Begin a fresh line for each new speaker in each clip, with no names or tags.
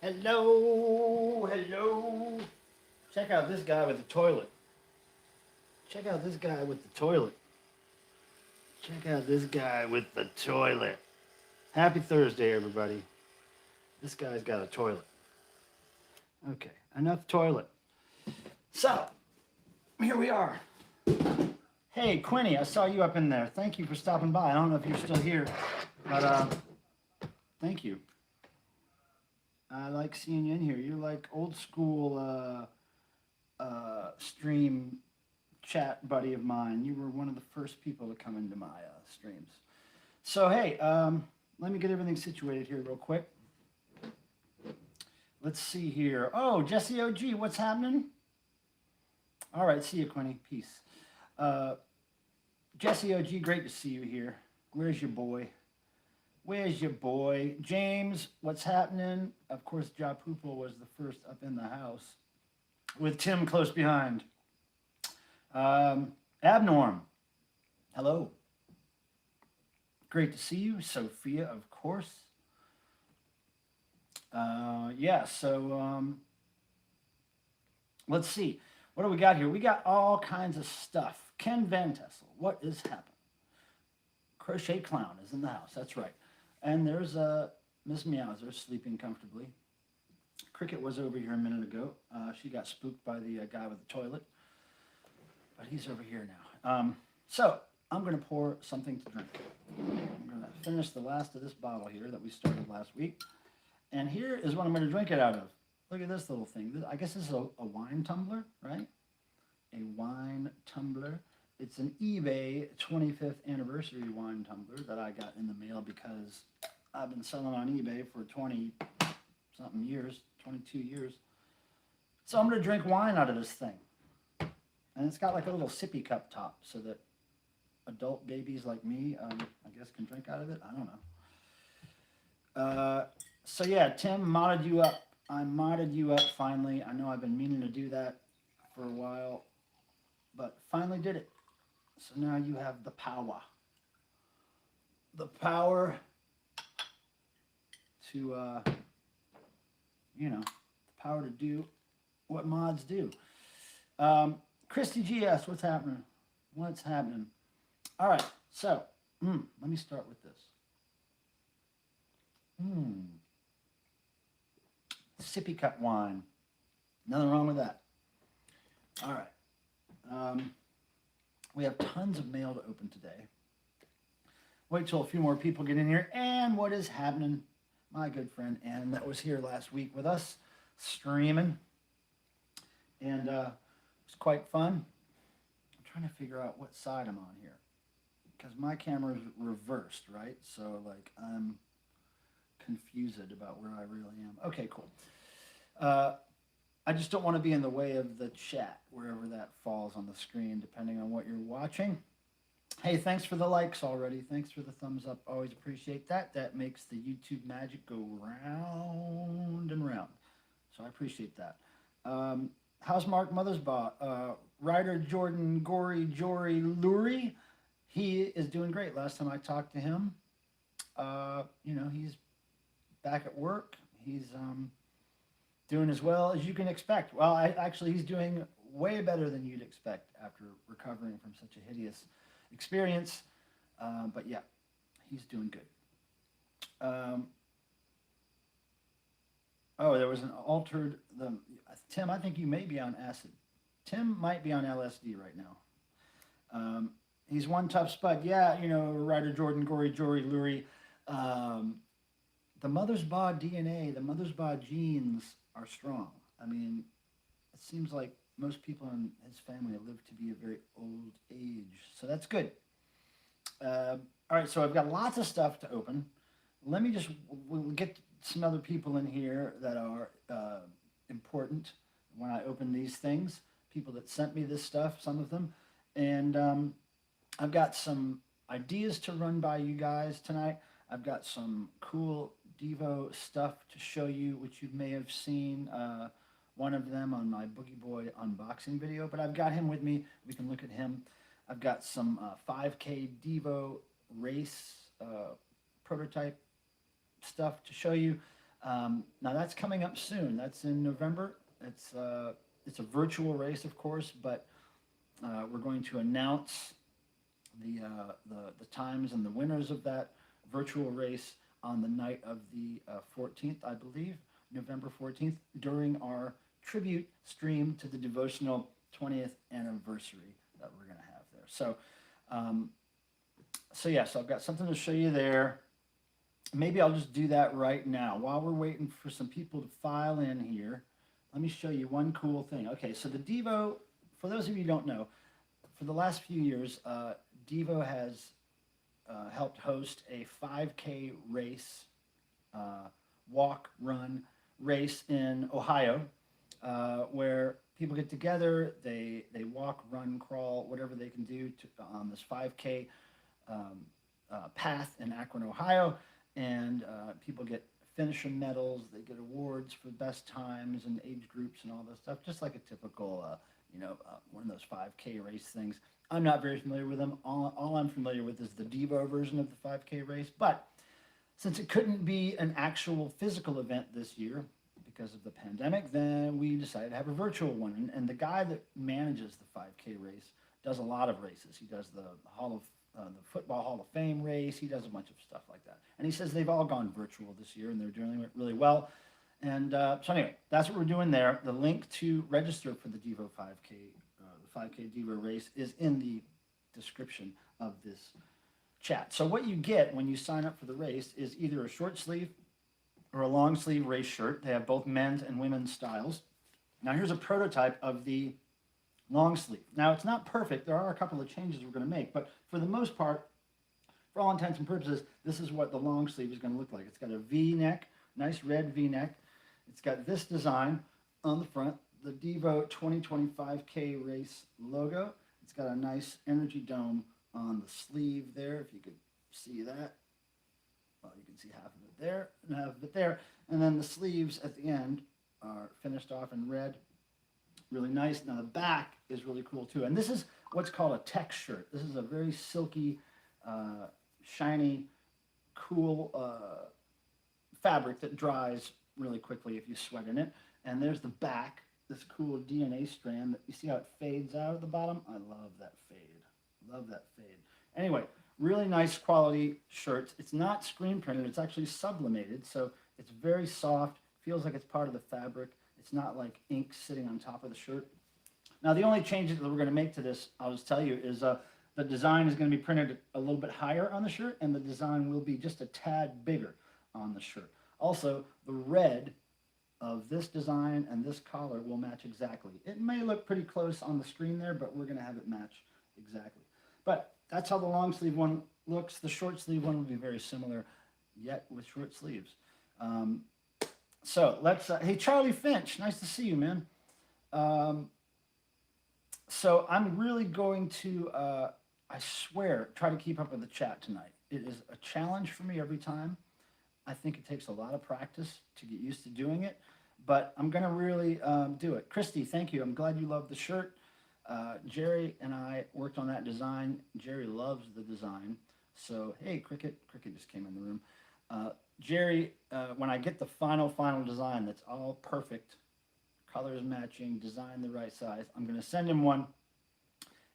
Hello, hello. Check out this guy with the toilet. Check out this guy with the toilet. Check out this guy with the toilet. Happy Thursday, everybody. This guy's got a toilet. Okay, enough toilet. So, here we are. Hey, Quinny, I saw you up in there. Thank you for stopping by. I don't know if you're still here, but thank you. I like seeing you in here. You're like old school stream chat buddy of mine. You were one of the first people to come into my streams. So, hey, let me get everything situated here real quick. Let's see here. Oh, Jesse OG, what's happening? All right, see you, Quinny. Peace. Jesse OG, great to see you here. Where's your boy? Where's your boy? James, what's happening? Of course, Ja Poople was the first up in the house with Tim close behind. Abnorm, hello. Great to see you. Sophia, of course. Yeah, so let's see. What do we got here? We got all kinds of stuff. Ken Van Tessel, what is happening? Crochet Clown is in the house. That's right. And there's Miss Meowser sleeping comfortably. Cricket was over here a minute ago. She got spooked by the guy with the toilet. But he's over here now. So I'm going to pour something to drink. I'm going to finish the last of this bottle here that we started last week. And here is what I'm going to drink it out of. Look at this little thing. I guess this is a wine tumbler, right? A wine tumbler. It's an eBay 25th anniversary wine tumbler that I got in the mail because I've been selling on eBay for 20-something years, 22 years. So I'm going to drink wine out of this thing. And it's got like a little sippy cup top so that adult babies like me, I guess, can drink out of it. I don't know. So yeah, Tim modded you up. I modded you up finally. I know I've been meaning to do that for a while, but finally did it. So now you have the power. The power to, you know, the power to do what mods do. Christy GS, what's happening? What's happening? All right, so let me start with this. Sippy cup wine. Nothing wrong with that. All right. We have tons of mail to open today. Wait till a few more people get in here. And what is happening? My good friend Ann that was here last week with us streaming. And it was quite fun. I'm trying to figure out what side I'm on here. Because my camera is reversed, right? So, like, I'm confused about where I really am. Okay, cool. I just don't want to be in the way of the chat, wherever that falls on the screen, depending on what you're watching. Hey, thanks for the likes already. Thanks for the thumbs up. Always appreciate that. That makes the YouTube magic go round and round. So I appreciate that. Housemark Mothersbaugh, writer Jordan Gory Jory Lurie. He is doing great. Last time I talked to him, he's back at work. He's doing as well as you can expect. Well, he's doing way better than you'd expect after recovering from such a hideous experience. But yeah, he's doing good. There was an altered. Tim, I think you may be on acid. Tim might be on LSD right now. He's one tough spud. Yeah, writer Jordan Gory Jory Lurie. The Mothersbaugh DNA, the Mothersbaugh genes are strong. I mean, it seems like most people in his family live to be a very old age. So that's good. All right, so I've got lots of stuff to open. Let me we'll get some other people in here that are important when I open these things. People that sent me this stuff, some of them. And I've got some ideas to run by you guys tonight. I've got some cool DEVO stuff to show you, which you may have seen one of them on my Boogie Boy unboxing video, but I've got him with me. We can look at him. I've got some 5K DEVO race prototype stuff to show you. Now that's coming up soon. That's in November. It's a virtual race, of course, but we're going to announce the times and the winners of that virtual race on the night of the 14th, I believe, November 14th, during our tribute stream to the devotional 20th anniversary that we're going to have there. So, so I've got something to show you there. Maybe I'll just do that right now. While we're waiting for some people to file in here, let me show you one cool thing. Okay, so the DEVO, for those of you who don't know, for the last few years, DEVO has helped host a 5K race, walk, run race in Ohio, where people get together, they walk, run, crawl, whatever they can do on this 5K path in Akron, Ohio, and people get finisher medals, they get awards for best times and age groups and all this stuff, just like a typical, one of those 5K race things. I'm not very familiar with them. All I'm familiar with is the DEVO version of the 5K race. But since it couldn't be an actual physical event this year because of the pandemic, then we decided to have a virtual one. And the guy that manages the 5K race does a lot of races. He does the Football Hall of Fame race. He does a bunch of stuff like that. And he says they've all gone virtual this year, and they're doing it really well. And so anyway, that's what we're doing there. The link to register for the DEVO 5K, the 5K DEVO race is in the description of this chat. So what you get when you sign up for the race is either a short sleeve or a long sleeve race shirt. They have both men's and women's styles. Now here's a prototype of the long sleeve. Now it's not perfect. There are a couple of changes we're going to make, but for the most part, for all intents and purposes, this is what the long sleeve is going to look like. It's got a V-neck, nice red V-neck. It's got this design on the front, the DEVO 2025K race logo. It's got a nice energy dome on the sleeve there, if you could see that. Well, you can see half of it there and half of it there. And then the sleeves at the end are finished off in red. Really nice. Now the back is really cool too. And this is what's called a tech shirt. This is a very silky, shiny, cool fabric that dries really quickly if you sweat in it. And there's the back, this cool DNA strand that you see how it fades out at the bottom. I love that fade. Love that fade. Anyway, really nice quality shirts. It's not screen printed. It's actually sublimated, so it's very soft. Feels like it's part of the fabric. It's not like ink sitting on top of the shirt. Now, the only changes that we're going to make to this, I'll just tell you, is the design is going to be printed a little bit higher on the shirt, and the design will be just a tad bigger on the shirt. Also, the red of this design and this collar will match exactly. It may look pretty close on the screen there, but we're going to have it match exactly. But that's how the long sleeve one looks. The short sleeve one will be very similar, yet with short sleeves. So let's, hey, Charlie Finch, nice to see you, man. So I'm really going to, I swear, try to keep up with the chat tonight. It is a challenge for me every time. I think it takes a lot of practice to get used to doing it, but I'm going to really do it. Christy, thank you. I'm glad you love the shirt. Jerry and I worked on that design. Jerry loves the design. So, hey, Cricket just came in the room. Jerry, when I get the final design that's all perfect, colors matching, design the right size, I'm going to send him one,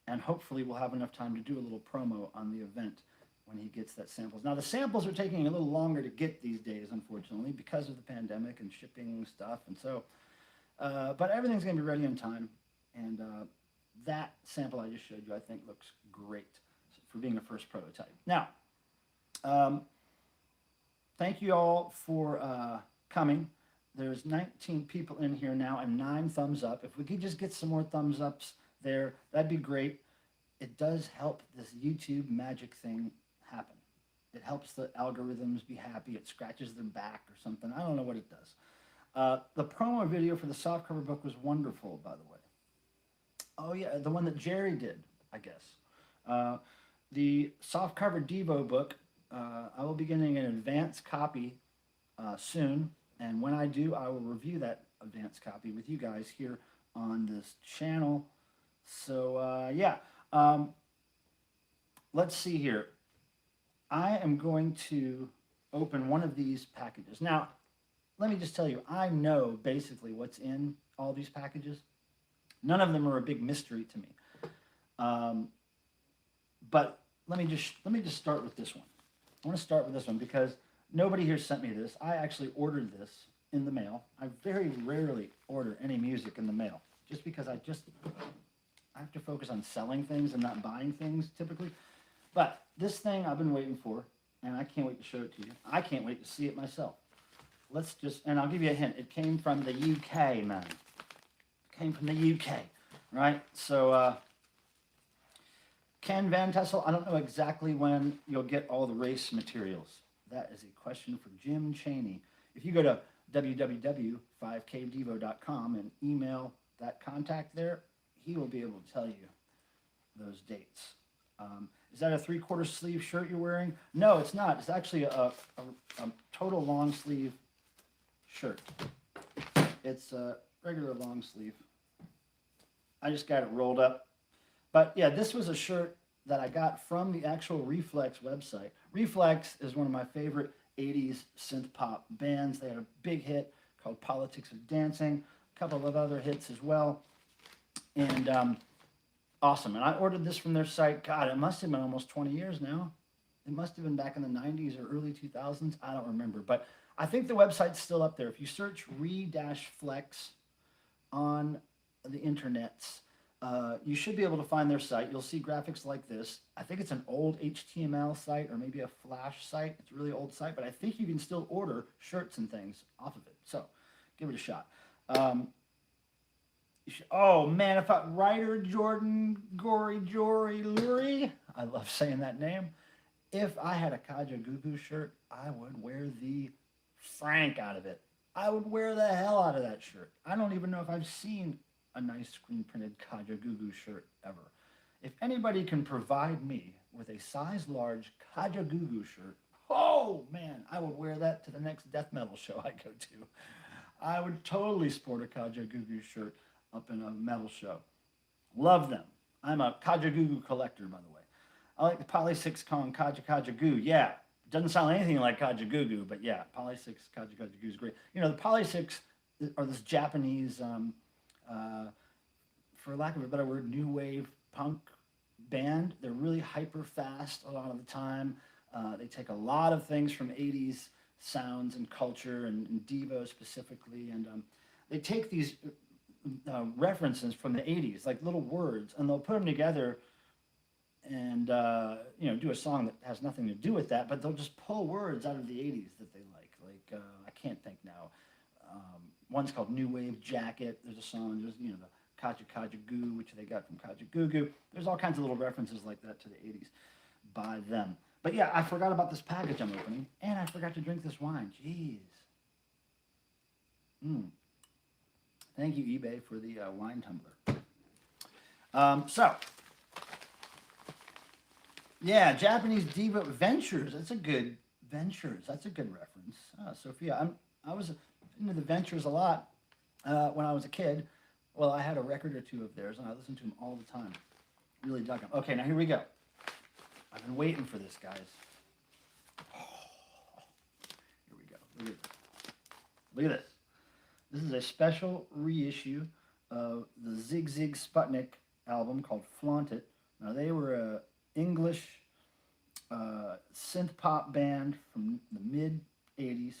and hopefully we'll have enough time to do a little promo on the event when he gets that samples. Now, the samples are taking a little longer to get these days, unfortunately, because of the pandemic and shipping stuff, and so, but everything's going to be ready in time, and that sample I just showed you, I think, looks great for being a first prototype. Now, thank you all for coming. There's 19 people in here now and 9 thumbs up. If we could just get some more thumbs ups there, that'd be great. It does help this YouTube magic thing happen. It helps the algorithms be happy. It scratches their back or something. I don't know what it does. The promo video for the softcover book was wonderful, by the way. Oh, yeah, the one that Jerry did, I guess. The softcover DEVO book, I will be getting an advanced copy soon. And when I do, I will review that advanced copy with you guys here on this channel. So, yeah. Let's see here. I am going to open one of these packages. Now, let me just tell you, I know basically what's in all these packages. None of them are a big mystery to me. But let me just start with this one. I want to start with this one because nobody here sent me this. I actually ordered this in the mail. I very rarely order any music in the mail just because I have to focus on selling things and not buying things typically. But this thing I've been waiting for, and I can't wait to show it to you. I can't wait to see it myself. And I'll give you a hint. It came from the UK, man. It came from the UK, right? So, Ken Van Tassel, I don't know exactly when you'll get all the race materials. That is a question for Jim Chaney. If you go to www.5kdevo.com and email that contact there, he will be able to tell you those dates. Is that a 3/4 sleeve shirt you're wearing? No, it's not. It's actually a total long sleeve shirt. It's a regular long sleeve. I just got it rolled up. But yeah, this was a shirt that I got from the actual Reflex website. Reflex is one of my favorite 80s synth pop bands. They had a big hit called Politics of Dancing, a couple of other hits as well. And awesome. And I ordered this from their site. God, it must have been almost 20 years now. It must have been back in the 90s or early 2000s. I don't remember. But I think the website's still up there. If you search Re-Flex on the internets, you should be able to find their site. You'll see graphics like this. I think it's an old HTML site or maybe a Flash site. It's a really old site, but I think you can still order shirts and things off of it. So give it a shot. Oh man, if Ryder Jordan Gory Jory Lurie, I love saying that name. If I had a Kaja Gugu shirt, I would wear the frank out of it. I would wear the hell out of that shirt. I don't even know if I've seen a nice screen printed Kaja Gugu shirt ever. If anybody can provide me with a size large Kaja Gugu shirt, oh man, I would wear that to the next death metal show I go to. I would totally sport a Kaja Gugu shirt up in a metal show. Love them. I'm a Kaja Gugu collector, by the way. I like the Poly 6 calling Kaja Goo. Yeah, doesn't sound anything like Kaja Gugu, but yeah, Poly 6 Kaja Goo is great. You know, the Poly 6 are this Japanese, for lack of a better word, new wave punk band. They're really hyper fast a lot of the time. They take a lot of things from 80s sounds and culture and Devo specifically, and they take these references from the 80s, like little words, and they'll put them together and do a song that has nothing to do with that, but they'll just pull words out of the 80s that they like. I can't think now. One's called New Wave Jacket. There's a song, there's the Kaja Goo, which they got from Kaja Gugu. There's all kinds of little references like that to the 80s by them. But yeah, I forgot about this package I'm opening, and I forgot to drink this wine. Jeez. Thank you, eBay, for the wine tumbler. Yeah, Japanese Devo Ventures. That's a good Ventures. That's a good reference. Sophia, I was into the Ventures a lot when I was a kid. Well, I had a record or two of theirs, and I listened to them all the time. Really dug them. Okay, now here we go. I've been waiting for this, guys. Here we go. Look at this. Look at this. This is a special reissue of the Zig Zig Sputnik album called Flaunt It. Now, they were an English synth pop band from the mid 80s.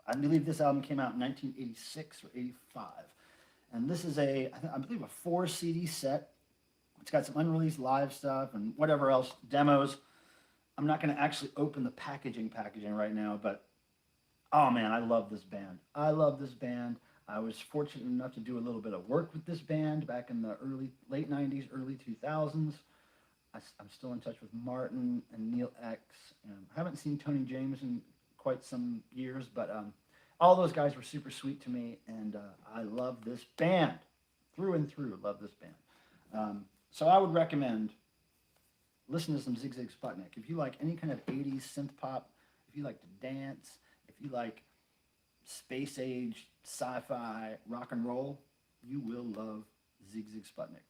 I believe this album came out in 1986 or 85. And this is I believe a 4 CD set. It's got some unreleased live stuff and whatever else, demos. I'm not going to actually open the packaging right now, but oh man, I love this band. I love this band. I was fortunate enough to do a little bit of work with this band back in the late 90s, early 2000s. I'm still in touch with Martin and Neil X. I haven't seen Tony James in quite some years, but all those guys were super sweet to me, and I love this band. Through and through, love this band. So I would recommend listen to some Zig Zig Sputnik. If you like any kind of 80s synth pop, if you like to dance, if you like space age, sci-fi, rock and roll, you will love Zig Zig Sputnik.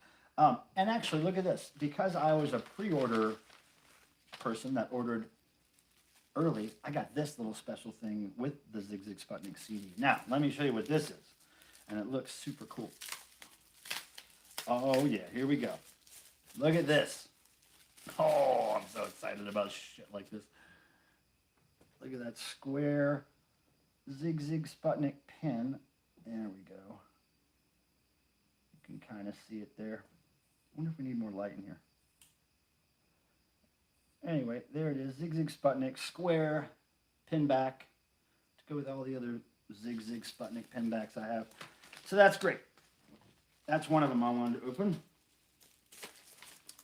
And actually, look at this. Because I was a pre-order person that ordered early, I got this little special thing with the Zig Zig Sputnik CD. Now, let me show you what this is. And it looks super cool. Oh, yeah, here we go. Look at this. Oh, I'm so excited about shit like this. Look at that square Zig Zig Sputnik pin. There we go. You can kind of see it there. I wonder if we need more light in here. Anyway, there it is. Zig Zig Sputnik square pin back to go with all the other Zig Zig Sputnik pin backs I have. So that's great. That's one of them I wanted to open.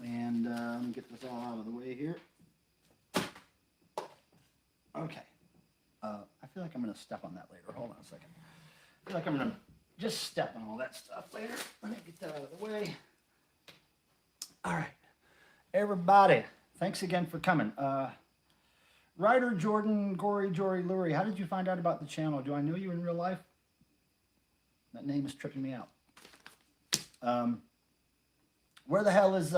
And let me get this all out of the way here. Okay. I feel like I'm going to step on that later. Hold on a second. I feel like I'm going to just step on all that stuff later. Let me get that out of the way. All right. Everybody, thanks again for coming. Ryder Jordan, Gory, Jory, Lurie, how did you find out about the channel? Do I know you in real life? That name is tripping me out. Where the hell is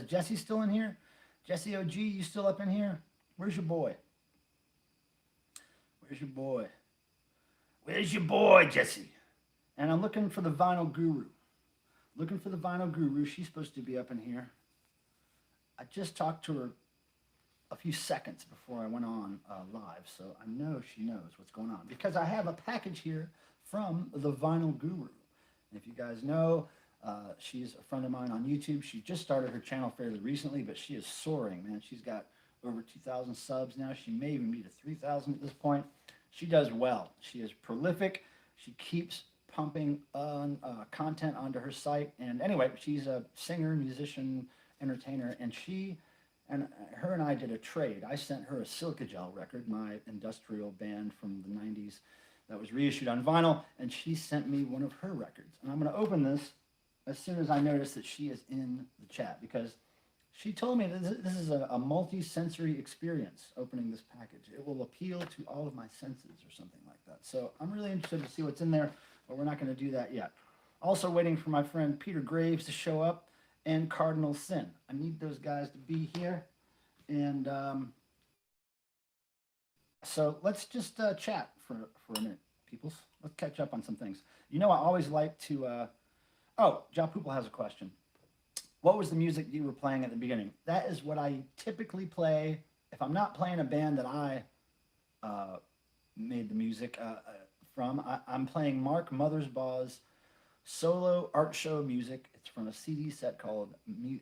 Jesse still in here? Jesse OG, you still up in here? Where's your boy? Where's your boy? Where's your boy, Jesse? And I'm looking for the Vinyl Guru. Looking for the Vinyl Guru. She's supposed to be up in here. I just talked to her a few seconds before I went on live, so I know she knows what's going on because I have a package here from the Vinyl Guru. And if you guys know, she's a friend of mine on YouTube. She just started her channel fairly recently, but she is soaring, man. She's got over 2,000 subs now. She may even be to 3,000 at this point. She does well. She is prolific. She keeps pumping on content onto her site. And anyway, she's a singer, musician, entertainer, and her and I did a trade. I sent her a Silica Gel record, my industrial band from the 90s that was reissued on vinyl, and she sent me one of her records. And I'm going to open this as soon as I notice that she is in the chat, because she told me that this is a multi-sensory experience, opening this package. It will appeal to all of my senses or something like that. So I'm really interested to see what's in there, but we're not going to do that yet. Also waiting for my friend Peter Graves to show up and Cardinal Sin. I need those guys to be here. And so let's just chat for a minute, peoples. Let's catch up on some things. You know, I always like to... Oh, Ja Poople has a question. What was the music you were playing at the beginning? That is what I typically play. If I'm not playing a band that I made the music from, I'm playing Mark Mothersbaugh's solo art show music. It's from a CD set called The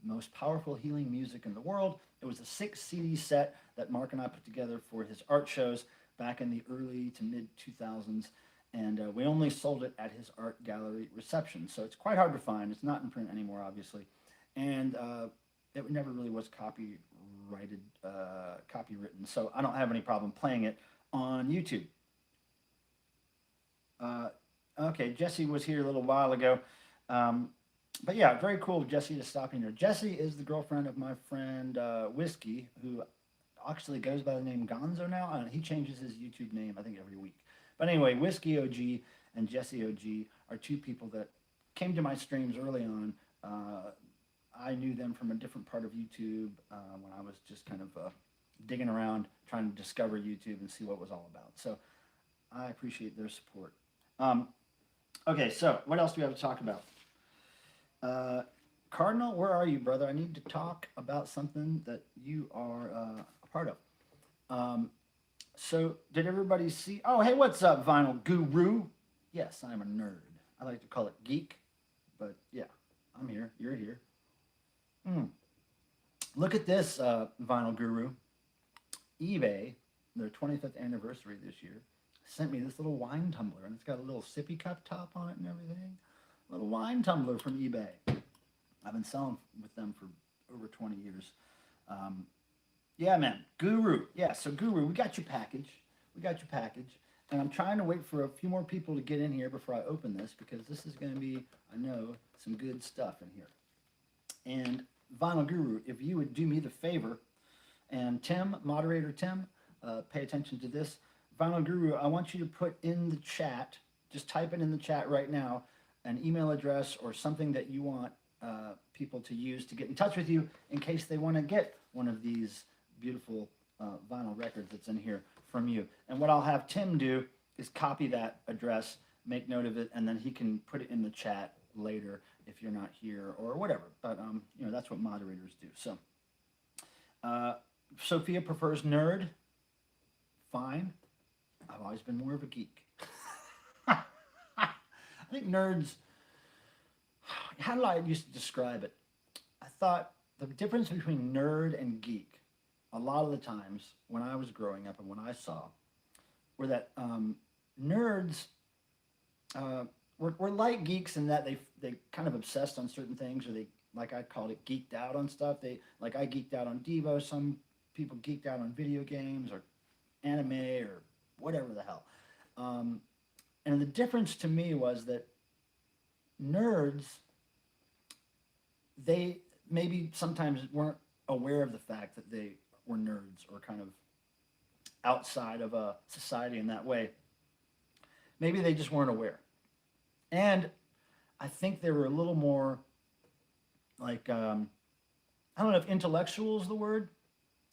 Most Powerful Healing Music in the World. It was a 6 CD set that Mark and I put together for his art shows back in the early to mid 2000s. And we only sold it at his art gallery reception. So it's quite hard to find. It's not in print anymore, obviously. And it never really was copywritten. So I don't have any problem playing it on YouTube. Okay, Jesse was here a little while ago. But yeah, very cool of Jesse to stop in here. Jesse is the girlfriend of my friend Whiskey, who actually goes by the name Gonzo now. He changes his YouTube name, I think, every week. But anyway, Whiskey OG and Jesse OG are two people that came to my streams early on. I knew them from a different part of YouTube when I was just kind of digging around, trying to discover YouTube and see what it was all about. So I appreciate their support. Okay, so what else do we have to talk about? Cardinal, where are you, brother? I need to talk about something that you are a part of. So did everybody see? Oh, hey, what's up, Vinyl Guru? Yes, I'm a nerd. I like to call it geek, but yeah, I'm here. You're here. Look at this, Vinyl Guru. eBay, their 25th anniversary this year, sent me this little wine tumbler, and it's got a little sippy cup top on it and everything. A little wine tumbler from eBay. I've been selling with them for over 20 years. Yeah, man, Guru. Yeah, so Guru, we got your package. We got your package. And I'm trying to wait for a few more people to get in here before I open this, because this is going to be, I know, some good stuff in here. And Vinyl Guru, if you would do me the favor, and Tim, moderator Tim, pay attention to this. Vinyl Guru, I want you to put in the chat, just type it in the chat right now, an email address or something that you want people to use to get in touch with you in case they want to get one of these beautiful vinyl records that's in here from you. And what I'll have Tim do is copy that address, make note of it, and then he can put it in the chat later if you're not here or whatever. But you know, that's what moderators do. So Sophia prefers nerd. Fine. I've always been more of a geek. I think nerds, how do I used to describe it? I thought the difference between nerd and geek, a lot of the times when I was growing up and when I saw, were that nerds were like geeks in that they kind of obsessed on certain things, or they, like I called it, geeked out on stuff. Like I geeked out on Devo, some people geeked out on video games or anime or whatever the hell. And the difference to me was that nerds, they maybe sometimes weren't aware of the fact that they were nerds or kind of outside of a society in that way. Maybe they just weren't aware. And I think they were a little more like, I don't know if intellectual is the word,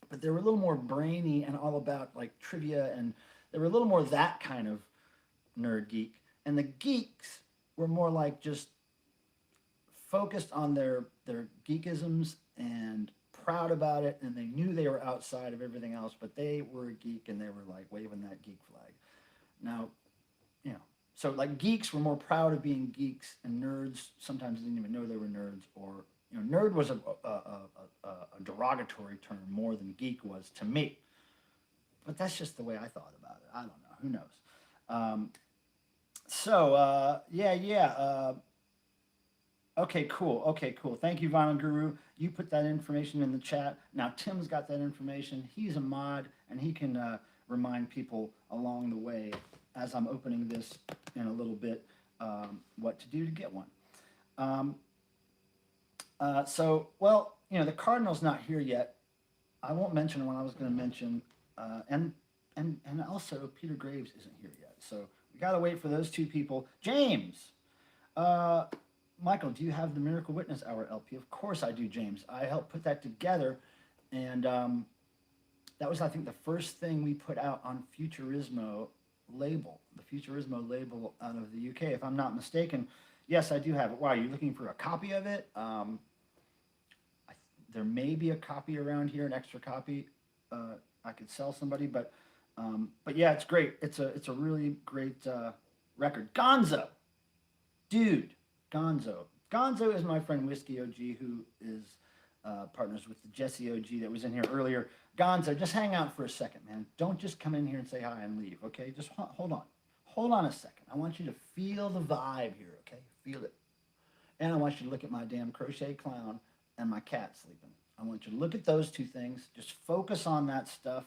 but they were a little more brainy and all about like trivia, and they were a little more that kind of nerd geek. And the geeks were more like just focused on their geekisms and proud about it, and they knew they were outside of everything else, but they were a geek and they were like waving that geek flag. Now, you know, so like geeks were more proud of being geeks, and nerds sometimes didn't even know they were nerds, or you know, nerd was a derogatory term more than geek was to me. But that's just the way I thought about it. I don't know. Who knows? Okay, cool. Okay, cool. Thank you, Vinyl Guru. You put that information in the chat. Now, Tim's got that information. He's a mod, and he can remind people along the way as I'm opening this in a little bit what to do to get one. Well, you know, the Cardinal's not here yet. I won't mention what I was going to mention. And also, Peter Graves isn't here yet. So we got to wait for those two people. James! Michael, do you have the Miracle Witness Hour LP? Of course I do, James. I helped put that together, and that was, I think, the first thing we put out on Futurismo label, the Futurismo label out of the UK, if I'm not mistaken. Yes, I do have it. Wow, you're looking for a copy of it? There may be a copy around here, an extra copy I could sell somebody, but yeah, it's great. It's a really great record. Gonzo, dude. Gonzo is my friend Whiskey OG, who is partners with the Jesse OG that was in here earlier. Gonzo, just hang out for a second, man. Don't just come in here and say hi and leave, okay? Just hold on. Hold on a second. I want you to feel the vibe here, okay? Feel it. And I want you to look at my damn crochet clown and my cat sleeping. I want you to look at those two things. Just focus on that stuff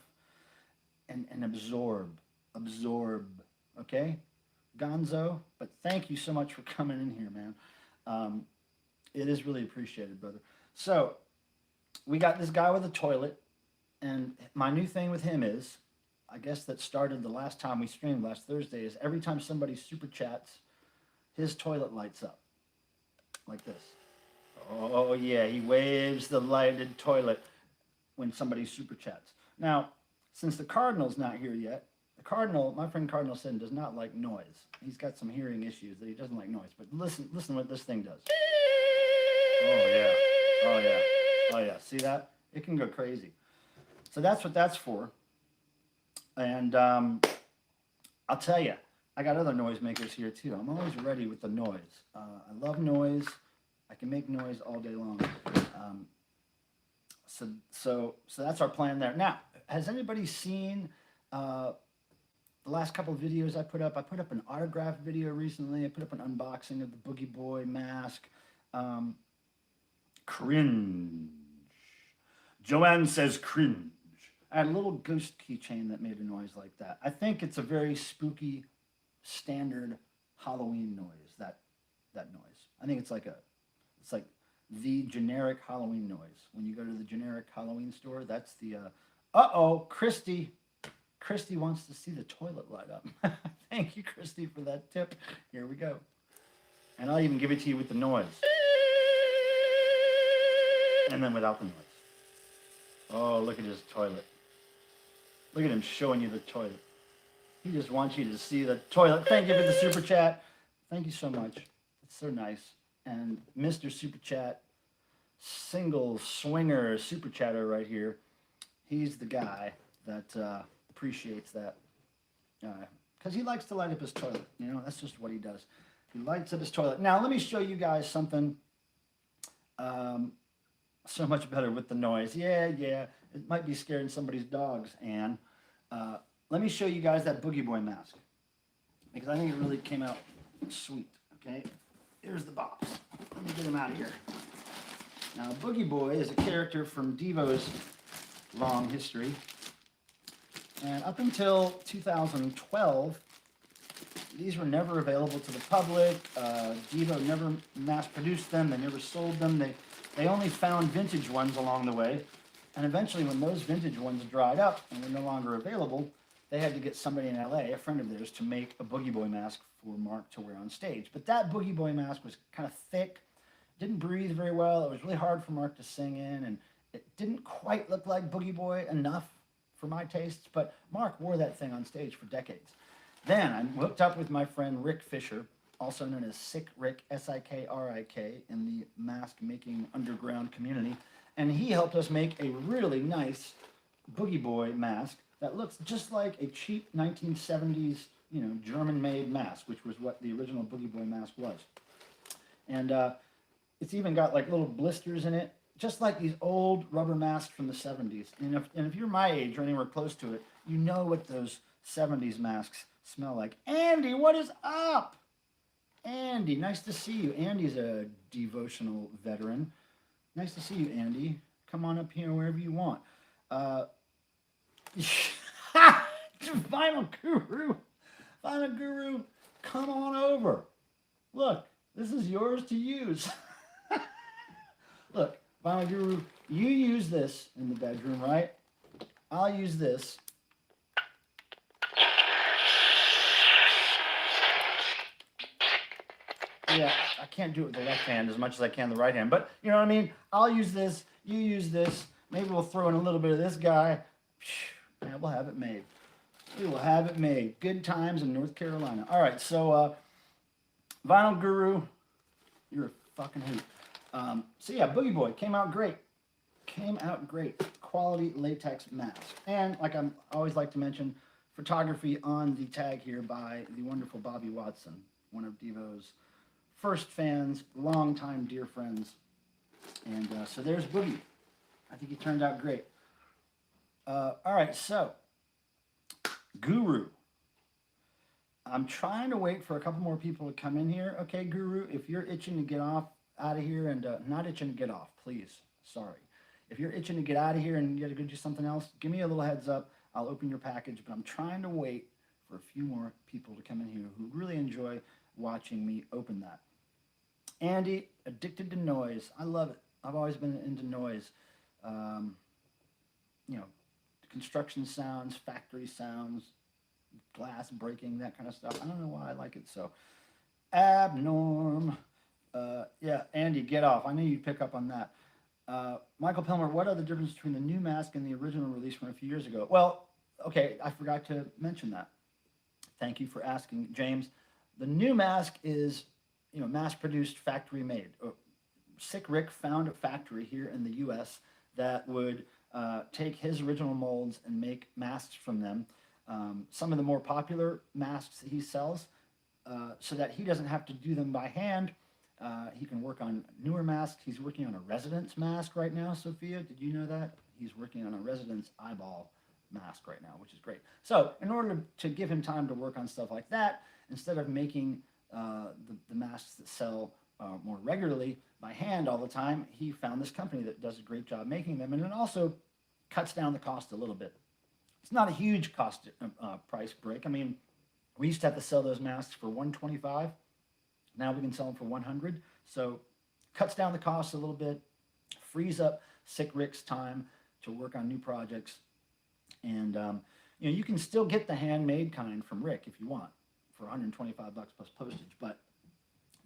and absorb, okay? Gonzo, but thank you so much for coming in here, man. It is really appreciated, brother. So we got this guy with a toilet, and my new thing with him is I guess that started the last time we streamed last Thursday, is every time somebody super chats, his toilet lights up like this. Oh yeah, he waves the lighted toilet when somebody super chats. Now, since the Cardinal's not here yet, the Cardinal, my friend Cardinal Sin, does not like noise. He's got some hearing issues that he doesn't like noise. But listen what this thing does. Oh yeah, oh yeah, oh yeah. See that? It can go crazy. So that's what that's for. And I'll tell you, I got other noisemakers here too. I'm always ready with the noise. I love noise. I can make noise all day long. So that's our plan there. Now, has anybody seen the last couple of videos I put up? I put up an autograph video recently. I put up an unboxing of the Boogie Boy Mask. Cringe. Joanne says cringe. I had a little ghost keychain that made a noise like that. I think it's a very spooky, standard Halloween noise. That noise. I think it's like the generic Halloween noise. When you go to the generic Halloween store, that's the. Christy wants to see the toilet light up. Thank you, Christy, for that tip. Here we go. And I'll even give it to you with the noise. And then without the noise. Oh, look at his toilet. Look at him showing you the toilet. He just wants you to see the toilet. Thank you for the super chat. Thank you so much. It's so nice. And Mr. Super Chat, single swinger super chatter right here. He's the guy that appreciates that. Because he likes to light up his toilet. You know, that's just what he does. He lights up his toilet. Now, let me show you guys something so much better with the noise. Yeah. It might be scaring somebody's dogs, Anne. Let me show you guys that Boogie Boy mask. Because I think it really came out sweet, okay? Here's the box. Let me get him out of here. Now, Boogie Boy is a character from DEVO's long history. And up until 2012, these were never available to the public. DEVO never mass-produced them. They never sold them. They only found vintage ones along the way. And eventually, when those vintage ones dried up and were no longer available, they had to get somebody in LA, a friend of theirs, to make a Boogie Boy mask for Mark to wear on stage. But that Boogie Boy mask was kind of thick, didn't breathe very well. It was really hard for Mark to sing in, and it didn't quite look like Boogie Boy enough for my tastes, but Mark wore that thing on stage for decades. Then I hooked up with my friend Rick Fisher, also known as Sick Rick, S-I-K-R-I-K, in the mask-making underground community, and he helped us make a really nice Boogie Boy mask that looks just like a cheap 1970s, German-made mask, which was what the original Boogie Boy mask was. And it's even got like little blisters in it, just like these old rubber masks from the 70s. And if you're my age or anywhere close to it, you know what those 70s masks smell like. Andy, what is up? Andy, nice to see you. Andy's a devotional veteran. Nice to see you, Andy. Come on up here wherever you want. Vinyl Guru, come on over. Look, this is yours to use. Look, Vinyl Guru, you use this in the bedroom, right? I'll use this. Yeah, I can't do it with the left hand as much as I can the right hand, but you know what I mean? I'll use this, you use this. Maybe we'll throw in a little bit of this guy. And we'll have it made. We will have it made. Good times in North Carolina. All right, so Vinyl Guru, you're a fucking hoot. So yeah, Boogie Boy came out great. Quality latex mask. And like I always like to mention, photography on the tag here by the wonderful Bobby Watson, one of DEVO's first fans, longtime dear friends. And so there's Boogie. I think he turned out great. All right, so Guru. I'm trying to wait for a couple more people to come in here. Okay, Guru, if you're itching to get out of here and not itching to get off, please. Sorry. If you're itching to get out of here and you got to go do something else, give me a little heads up. I'll open your package, but I'm trying to wait for a few more people to come in here who really enjoy watching me open that. Andy, addicted to noise. I love it. I've always been into noise. construction sounds, factory sounds, glass breaking, that kind of stuff. I don't know why I like it so. Abnorm. Yeah, Andy, get off. I knew you'd pick up on that. Michael Pilmer, what are the differences between the new mask and the original release from a few years ago? Well, okay, I forgot to mention that. Thank you for asking, James. The new mask is, mass-produced, factory-made. Sick Rick found a factory here in the U.S. that would take his original molds and make masks from them. Some of the more popular masks that he sells, so that he doesn't have to do them by hand. He can work on newer masks. He's working on a resident's mask right now, Sophia. Did you know that? He's working on a resident's eyeball mask right now, which is great. So in order to give him time to work on stuff like that, instead of making the masks that sell more regularly by hand all the time, he found this company that does a great job making them, and it also cuts down the cost a little bit. It's not a huge cost price break. I mean, we used to have to sell those masks for $125. Now we can sell them for $100. So cuts down the cost a little bit, frees up Sick Rick's time to work on new projects. And you can still get the handmade kind from Rick if you want for $125 plus postage. But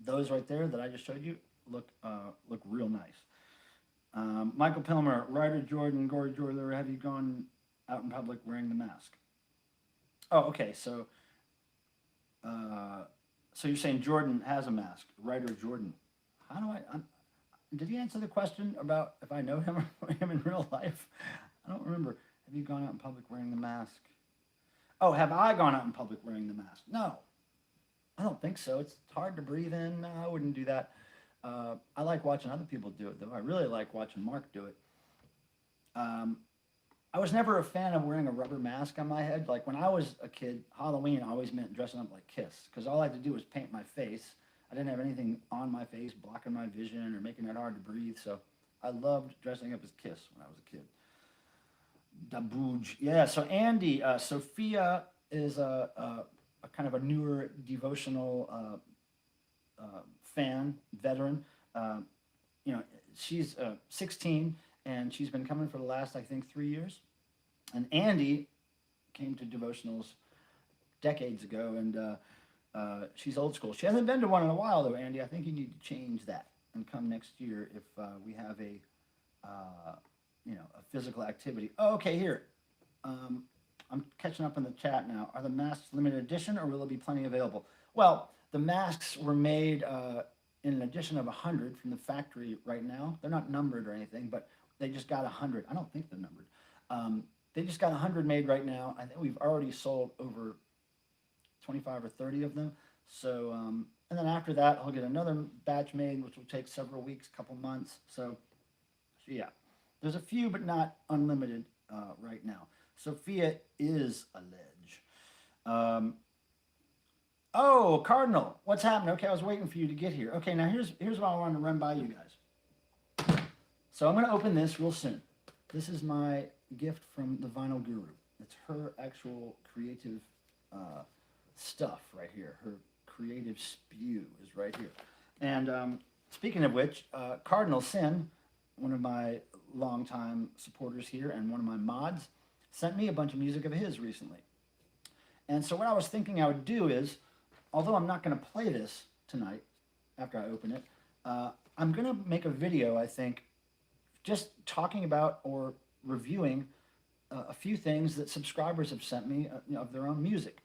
those right there that I just showed you look real nice. Michael Pilmer, Ryder Jordan, Gory Jordan, have you gone out in public wearing the mask? Oh, okay. So you're saying Jordan has a mask, Ryder Jordan. How do did he answer the question about if I know him or him in real life? I don't remember. Have you gone out in public wearing the mask? Oh, have I gone out in public wearing the mask? No, I don't think so. It's hard to breathe in. No, I wouldn't do that. I like watching other people do it, though. I really like watching Mark do it. I was never a fan of wearing a rubber mask on my head. Like when I was a kid, Halloween always meant dressing up like Kiss, because all I had to do was paint my face. I didn't have anything on my face blocking my vision or making it hard to breathe. So I loved dressing up as Kiss when I was a kid. Da Booge. Yeah, so Andy, Sophia is a kind of a newer devotional fan, veteran. She's 16, and she's been coming for the last, I think, 3 years. And Andy came to devotionals decades ago, and she's old school. She hasn't been to one in a while, though, Andy. I think you need to change that and come next year if we have a physical activity. Oh, okay, here. I'm catching up in the chat now. Are the masks limited edition, or will there be plenty available? Well, the masks were made in an edition of 100 from the factory right now. They're not numbered or anything, but they just got 100. I don't think they're numbered. They just got 100 made right now. I think we've already sold over 25 or 30 of them. So, and then after that, I'll get another batch made, which will take several weeks, couple months. So yeah, there's a few, but not unlimited right now. Sophia is a ledge. Oh, Cardinal, what's happening? Okay, I was waiting for you to get here. Okay, now here's what I wanted to run by you guys. So I'm going to open this real soon. This is my gift from the Vinyl Guru. It's her actual creative stuff right here. Her creative spew is right here. And speaking of which, Cardinal Sin, one of my longtime supporters here and one of my mods, sent me a bunch of music of his recently. And so what I was thinking I would do is, although I'm not going to play this tonight after I open it, I'm going to make a video, I think, just talking about or reviewing a few things that subscribers have sent me of their own music.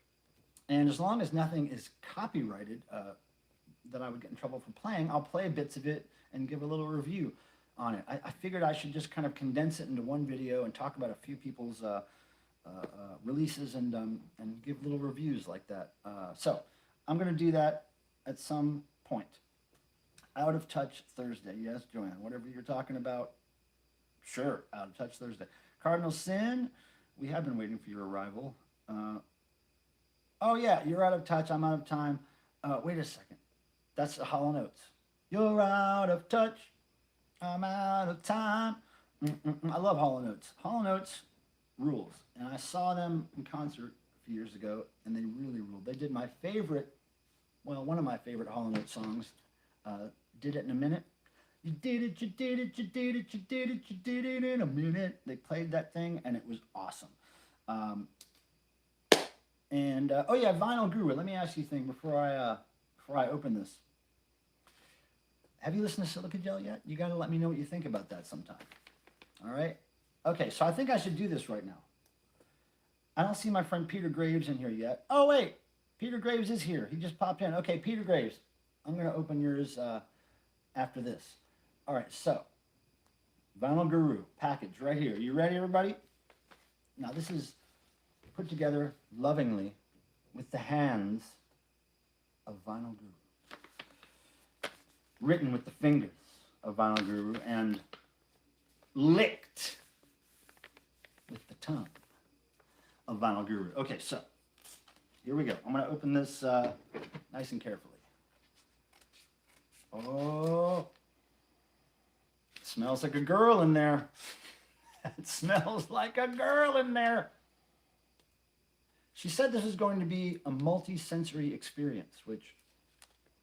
And as long as nothing is copyrighted that I would get in trouble for playing, I'll play bits of it and give a little review on it. I figured I should just kind of condense it into one video and talk about a few people's releases and give little reviews like that. So I'm going to do that at some point. Out of Touch Thursday. Yes, Joanne, whatever you're talking about. Sure, Out of Touch Thursday. Cardinal Sin, we have been waiting for your arrival. Oh yeah, you're out of touch, I'm out of time. Wait a second. That's the Hollow Notes. You're out of touch, I'm out of time. I love Hollow Notes. Hollow Notes rules. And I saw them in concert a few years ago, and they really ruled. They did my favorite, well, one of my favorite Hollow Notes songs, Did It in a Minute. You did it, you did it, you did it, you did it, you did it in a minute. They played that thing, and it was awesome. Oh yeah, Vinyl Guru. Let me ask you a thing before I open this. Have you listened to Silica Gel yet? You got to let me know what you think about that sometime. All right? Okay, so I think I should do this right now. I don't see my friend Peter Graves in here yet. Oh, wait. Peter Graves is here. He just popped in. Okay, Peter Graves. I'm going to open yours after this. All right, so Vinyl Guru package right here. You ready, everybody? Now, this is put together lovingly with the hands of Vinyl Guru. Written with the fingers of Vinyl Guru and licked with the tongue of Vinyl Guru. Okay, so here we go. I'm going to open this nice and carefully. Oh, it smells like a girl in there. It smells like a girl in there. She said this is going to be a multi-sensory experience, which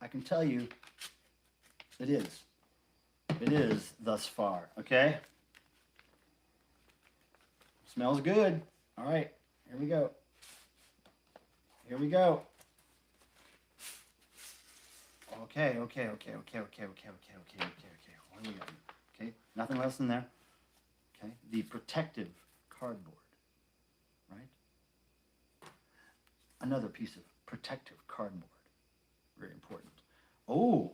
I can tell you it is. It is thus far, okay? Smells good. All right, here we go. Here we go. Okay. What do we got? Okay, nothing less than there. Okay, the protective cardboard, right? Another piece of protective cardboard. Very important. Oh,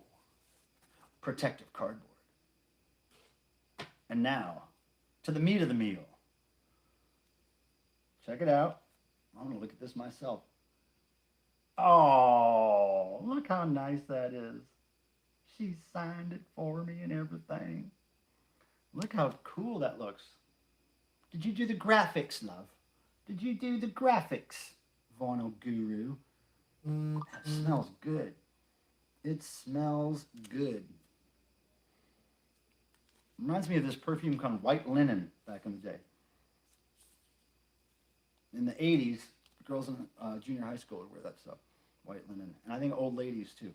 protective cardboard. And now, to the meat of the meal. Check it out. I'm going to look at this myself. Oh, look how nice that is. She signed it for me and everything. Look how cool that looks. Did you do the graphics, love? Did you do the graphics, Vinyl Guru? That smells good. It smells good. Reminds me of this perfume called White Linen back in the day. In the 80s, girls in junior high school would wear that stuff, White Linen. And I think old ladies too.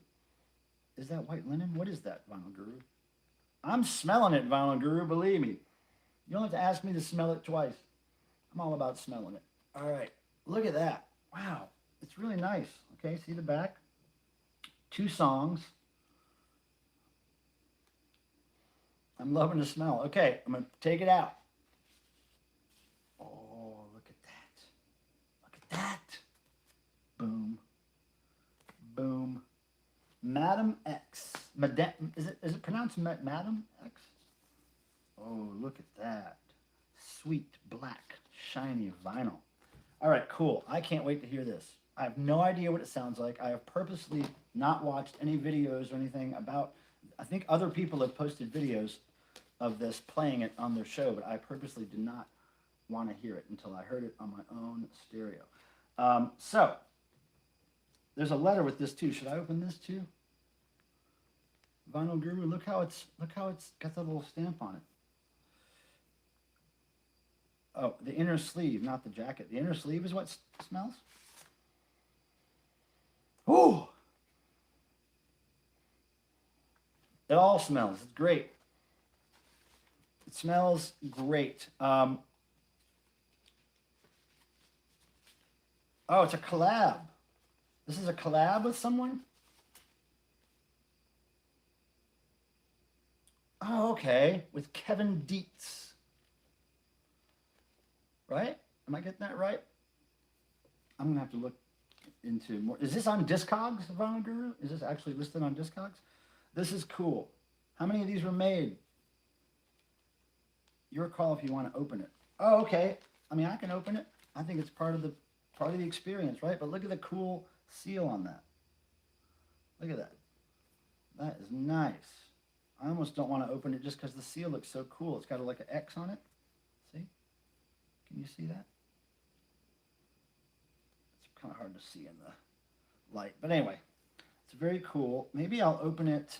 Is that White Linen? What is that, Vinyl Guru? I'm smelling it, Vinyl Guru, believe me. You don't have to ask me to smell it twice. I'm all about smelling it. All right, look at that. Wow, it's really nice. Okay, see the back? 2 songs. I'm loving the smell. Okay, I'm going to take it out. Oh, look at that. Look at that. Boom. Boom. Madam X. Is it pronounced Madam X? Oh, look at that. Sweet, black, shiny vinyl. All right, cool. I can't wait to hear this. I have no idea what it sounds like. I have purposely not watched any videos or anything about. I think other people have posted videos of this playing it on their show, but I purposely did not want to hear it until I heard it on my own stereo. So there's a letter with this too. Should I open this too? Vinyl Guru, look how it's got that little stamp on it. Oh, the inner sleeve, not the jacket. The inner sleeve is what smells. Ooh! It all smells. It's great. It smells great. Oh, it's a collab. This is a collab with someone? Oh, okay. With Kevin Dietz. Right? Am I getting that right? I'm going to have to look into more. Is this on Discogs, Vinyl Guru? Is this actually listed on Discogs? This is cool. How many of these were made? Your call if you want to open it. Oh, okay. I mean, I can open it. I think it's part of the experience, right? But look at the cool seal on that. Look at that. That is nice. I almost don't want to open it just because the seal looks so cool. It's got like an X on it. See? Can you see that? It's kind of hard to see in the light. But anyway, it's very cool. Maybe I'll open it.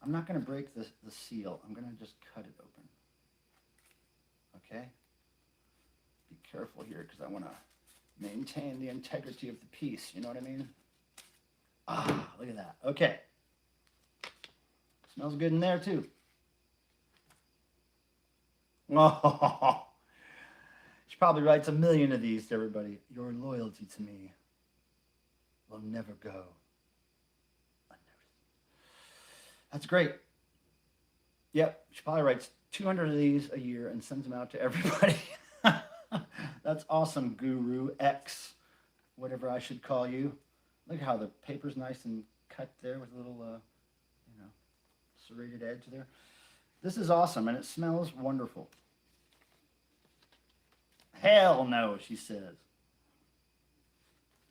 I'm not going to break the seal. I'm going to just cut it open. Okay? Be careful here because I want to maintain the integrity of the piece. You know what I mean? Ah, look at that. Okay. Smells good in there too. Oh, she probably writes 1 million of these to everybody. Your loyalty to me will never go unnoticed. That's great. Yep, she probably writes 200 of these a year and sends them out to everybody. That's awesome, Guru X, whatever I should call you. Look how the paper's nice and cut there with a little, serrated edge there. This is awesome, and it smells wonderful. Hell no, she says.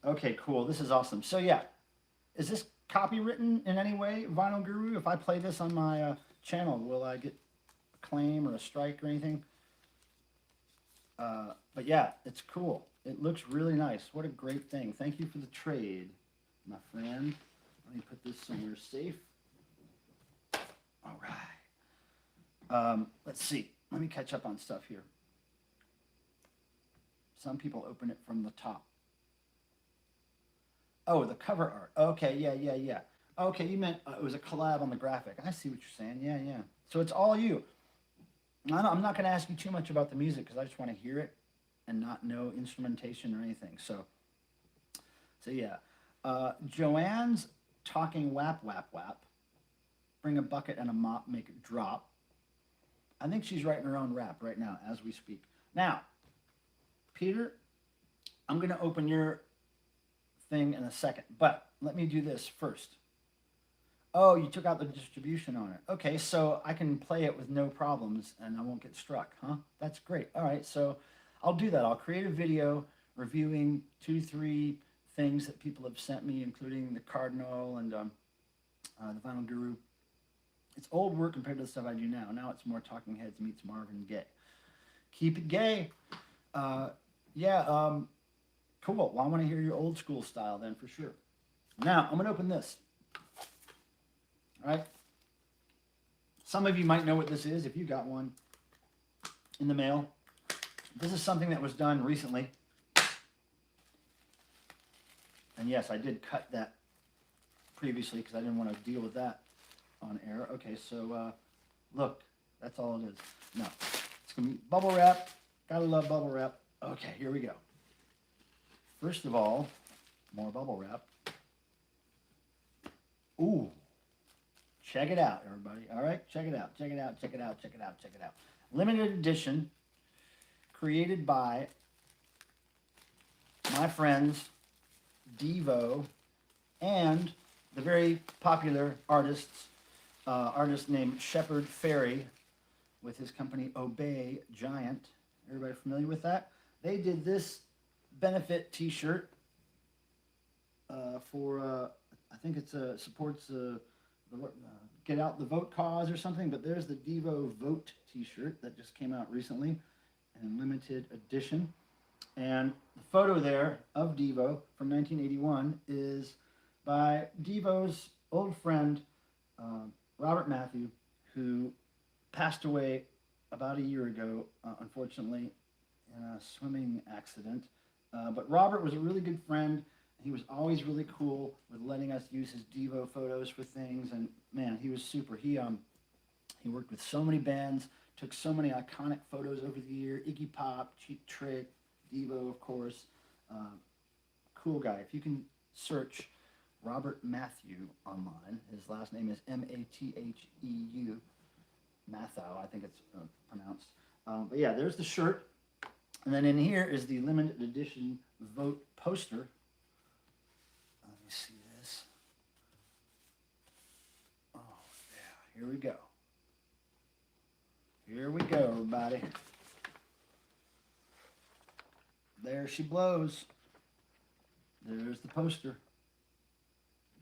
Okay, cool. This is awesome. So yeah, is this copywritten in any way, Vinyl Guru? If I play this on my channel, will I get a claim or a strike or anything? But yeah, it's cool. It looks really nice. What a great thing. Thank you for the trade, my friend. Let me put this somewhere safe. All right. Let's see. Let me catch up on stuff here. Some people open it from the top. Oh, the cover art. Okay, yeah. Okay, you meant it was a collab on the graphic. I see what you're saying. Yeah. So it's all you. I'm not going to ask you too much about the music because I just want to hear it and not know instrumentation or anything. So yeah. Joanne's talking whap, whap, whap. Bring a bucket and a mop, make it drop. I think she's writing her own rap right now as we speak. Now, Peter, I'm going to open your thing in a second, but let me do this first. Oh, you took out the distribution on it. Okay, so I can play it with no problems and I won't get struck, huh? That's great. All right, so I'll do that. I'll create a video reviewing 2-3 things that people have sent me, including the Cardinal and the Vinyl Guru. It's old work compared to the stuff I do now. Now it's more Talking Heads meets Marvin Gaye. Keep it gay. Cool. Well, I want to hear your old school style then for sure. Now, I'm going to open this. All right? Some of you might know what this is if you got one in the mail. This is something that was done recently. And yes, I did cut that previously because I didn't want to deal with that on air. Okay, so look, that's all it is. No, it's going to be bubble wrap. Gotta love bubble wrap. Okay, here we go. First of all, more bubble wrap. Ooh, check it out, everybody. All right, check it out. Limited edition, created by my friends DEVO and the very popular artist named Shepard Fairey with his company Obey Giant. Everybody familiar with that? They did this benefit T-shirt for I think it's supports the Get Out the Vote cause or something. But there's the DEVO Vote T-shirt that just came out recently in limited edition. And the photo there of DEVO from 1981 is by DEVO's old friend Robert Matthew, who passed away about a year ago, unfortunately, in a swimming accident. But Robert was a really good friend. He was always really cool with letting us use his DEVO photos for things. And man, he was super. He worked with so many bands, took so many iconic photos over the year. Iggy Pop, Cheap Trick, DEVO, of course. Cool guy. If you can search Robert Matthew online, his last name is Matheu. Mathau, I think it's pronounced. But yeah, there's the shirt. And then in here is the limited edition Vote poster. Let me see this. Oh, yeah, here we go. Here we go, everybody. There she blows. There's the poster.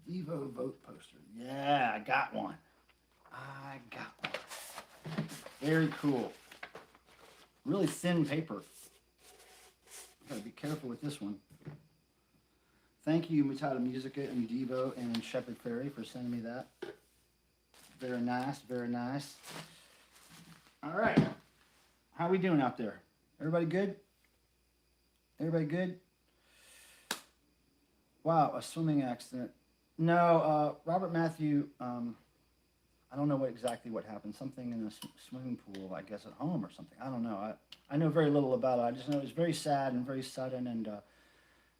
DEVO Vote poster. Yeah, I got one. Very cool. Really thin paper. Gotta be careful with this one. Thank you, Mutata Musica and DEVO and Shepard Fairey for sending me that. Very nice, very nice. All right. How we doing out there? Everybody good? Everybody good? Wow, a swimming accident. No, Robert Matthew I don't know exactly what happened. Something in a swimming pool, I guess, at home or something. I don't know. I know very little about it. I just know it was very sad and very sudden. And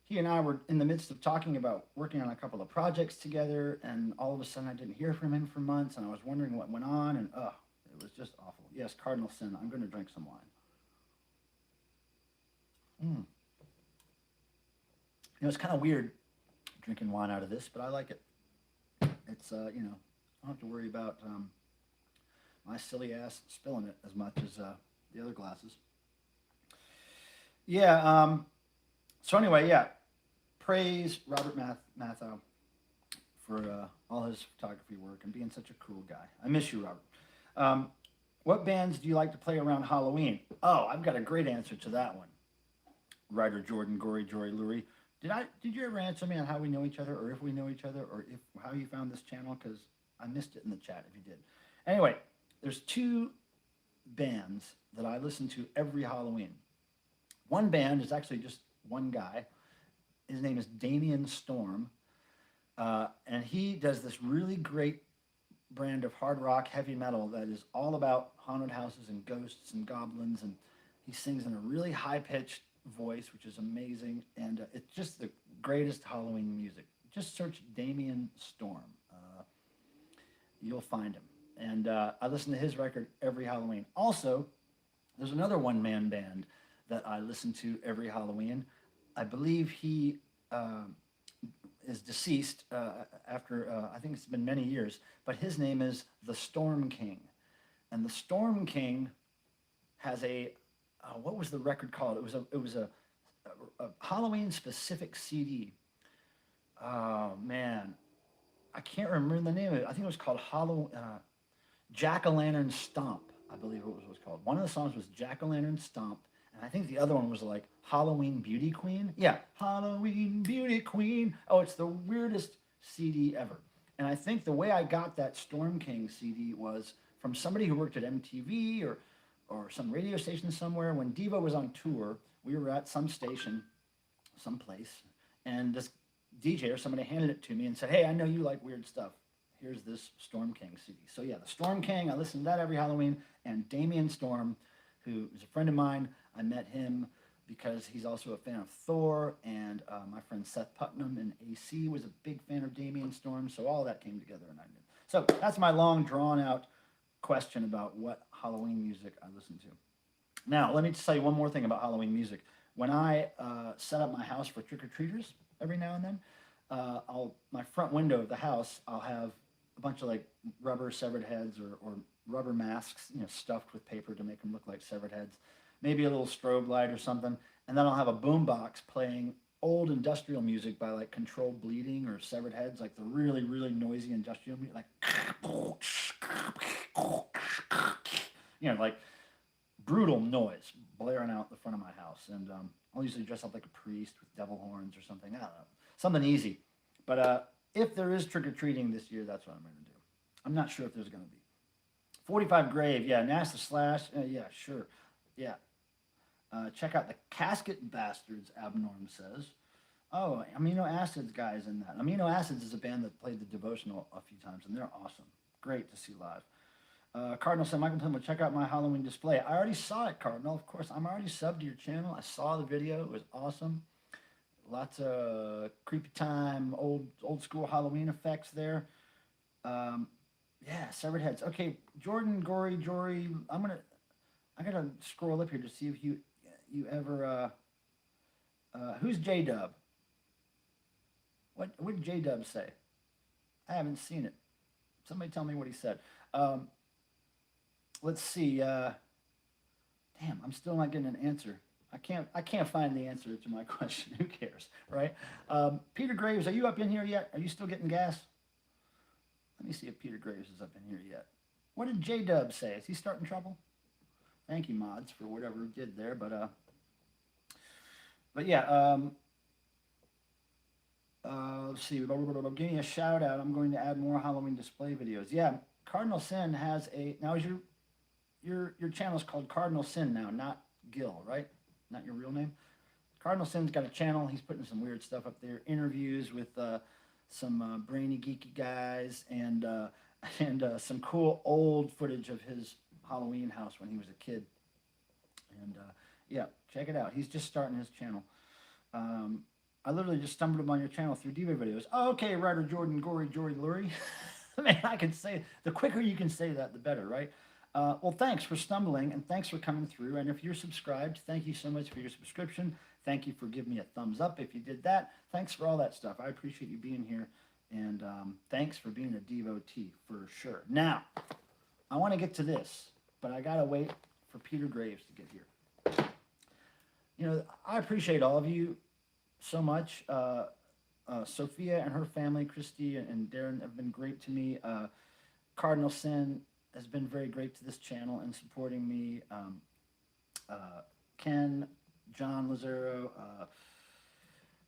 he and I were in the midst of talking about working on a couple of projects together. And all of a sudden, I didn't hear from him for months. And I was wondering what went on. And it was just awful. Yes, Cardinal Sin. I'm going to drink some wine. You know, it's kind of weird drinking wine out of this, but I like it. It's, you know, I don't have to worry about my silly ass spilling it as much as the other glasses. Yeah, so anyway, yeah, praise Robert Matthau for all his photography work and being such a cool guy. I miss you, Robert. What bands do you like to play around Halloween? Oh, I've got a great answer to that one. Writer Jordan, Gory, Jory, Lurie. Did you ever answer me on how we know each other, or if we know each other, or how you found this channel? Because I missed it in the chat if you did. Anyway, there's two bands that I listen to every Halloween. One band is actually just one guy. His name is Damien Storm, and he does this really great brand of hard rock heavy metal that is all about haunted houses and ghosts and goblins, and he sings in a really high-pitched voice, which is amazing, and it's just the greatest Halloween music. Just search Damien Storm. You'll find him. And I listen to his record every Halloween. Also, there's another one-man band that I listen to every Halloween. I believe he is deceased after, I think it's been many years, but his name is The Storm King. And The Storm King has a what was the record called? It was a Halloween specific CD. Oh man, I can't remember the name of it. I think it was called Jack-o'-lantern Stomp. I believe it was called. One of the songs was Jack-o'-lantern Stomp, and I think the other one was like Halloween Beauty Queen. Yeah, Halloween Beauty Queen. Oh, it's the weirdest CD ever. And I think the way I got that Storm King CD was from somebody who worked at MTV or some radio station somewhere. When DEVO was on tour, we were at some station, someplace, and this DJ or somebody handed it to me and said, hey, I know you like weird stuff. Here's this Storm King CD. So yeah, the Storm King, I listen to that every Halloween. And Damien Storm, who is a friend of mine, I met him because he's also a fan of Thor, and my friend Seth Putnam in AC was a big fan of Damien Storm, so all that came together and I knew. So that's my long drawn out question about what Halloween music I listen to. Now, let me just tell you one more thing about Halloween music. When I set up my house for trick-or-treaters every now and then, my front window of the house, I'll have a bunch of like rubber severed heads or rubber masks, you know, stuffed with paper to make them look like severed heads. Maybe a little strobe light or something. And then I'll have a boombox playing old industrial music by like Controlled Bleeding or Severed Heads, like the really, really noisy industrial music, like, you know, like brutal noise blaring out the front of my house. And I'll usually dress up like a priest with devil horns or something. I don't know, something easy. But if there is trick-or-treating this year, that's what I'm going to do. I'm not sure if there's going to be. 45 Grave, yeah, NASA Slash, yeah, sure, yeah. Check out the Casket Bastards, Abnorm says. Oh, Amino Acids guys in that. Amino Acids is a band that played the Devotional a few times, and they're awesome. Great to see live. Cardinal said, Michael Plymouth, check out my Halloween display. I already saw it, Cardinal. Of course, I'm already subbed to your channel. I saw the video. It was awesome. Lots of creepy time, old school Halloween effects there. Yeah, Severed Heads. Okay, Jordan, Gory, Jory. I gotta scroll up here to see if you ever. Who's J-Dub? What did J-Dub say? I haven't seen it. Somebody tell me what he said. Let's see. Damn, I'm still not getting an answer. I can't find the answer to my question. Who cares, right? Peter Graves, are you up in here yet? Are you still getting gas? Let me see if Peter Graves is up in here yet. What did J-Dub say? Is he starting trouble? Thank you, mods, for whatever he did there. But yeah, let's see. Give me a shout out. I'm going to add more Halloween display videos. Yeah, Cardinal Sin has now is your channel is called Cardinal Sin now, not Gil, right? Not your real name. Cardinal Sin's got a channel. He's putting some weird stuff up there. Interviews with some brainy, geeky guys. And and some cool old footage of his Halloween house when he was a kid. And yeah, check it out. He's just starting his channel. I literally just stumbled upon your channel through DEVO videos. Oh, okay, writer Jordan Gory Jory Lurie. Man, I can say, the quicker you can say that, the better, right? Well, thanks for stumbling, and thanks for coming through. And if you're subscribed, thank you so much for your subscription. Thank you for giving me a thumbs up if you did that. Thanks for all that stuff. I appreciate you being here. And thanks for being a devotee, for sure. Now, I want to get to this, but I got to wait for Peter Graves to get here. You know, I appreciate all of you so much. Sophia and her family, Christy and Darren, have been great to me. Cardinal Sin has been very great to this channel and supporting me. Ken, John Lazaro,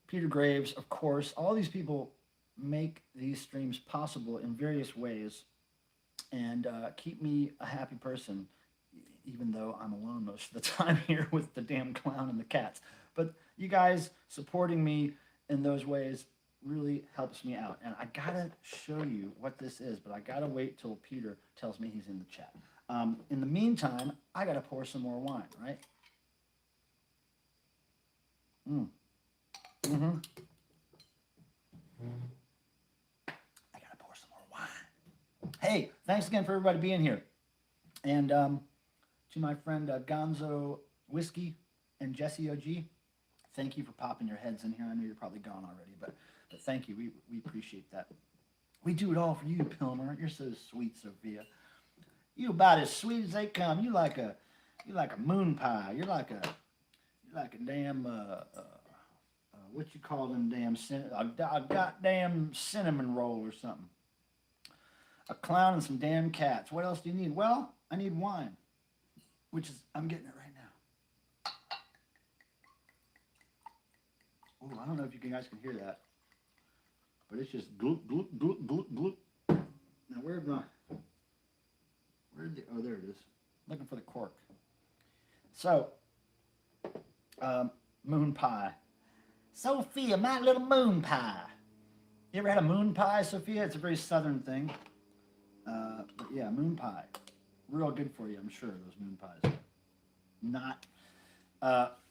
Peter Graves, of course. All these people make these streams possible in various ways and keep me a happy person, even though I'm alone most of the time here with the damn clown and the cats. But you guys supporting me in those ways really helps me out. And I gotta show you what this is, but I gotta wait till Peter tells me he's in the chat. In the meantime, I gotta pour some more wine, right? I gotta pour some more wine. Hey, thanks again for everybody being here. And to my friend Gonzo Whiskey and Jesse OG, thank you for popping your heads in here. I know you're probably gone already, but thank you. We appreciate that. We do it all for you, Pilmer. You're so sweet, Sophia. You about as sweet as they come. You like a moon pie. You're like a damn what you call them damn a goddamn cinnamon roll or something. A clown and some damn cats. What else do you need? Well, I need wine, which is I'm getting it right now. Oh, I don't know if you guys can hear that, but it's just gloop, gloop, gloop, gloop, gloop. Now, oh, there it is. Looking for the cork. So, moon pie. Sophia, my little moon pie. You ever had a moon pie, Sophia? It's a very southern thing. But yeah, moon pie. Real good for you, I'm sure, those moon pies. Not.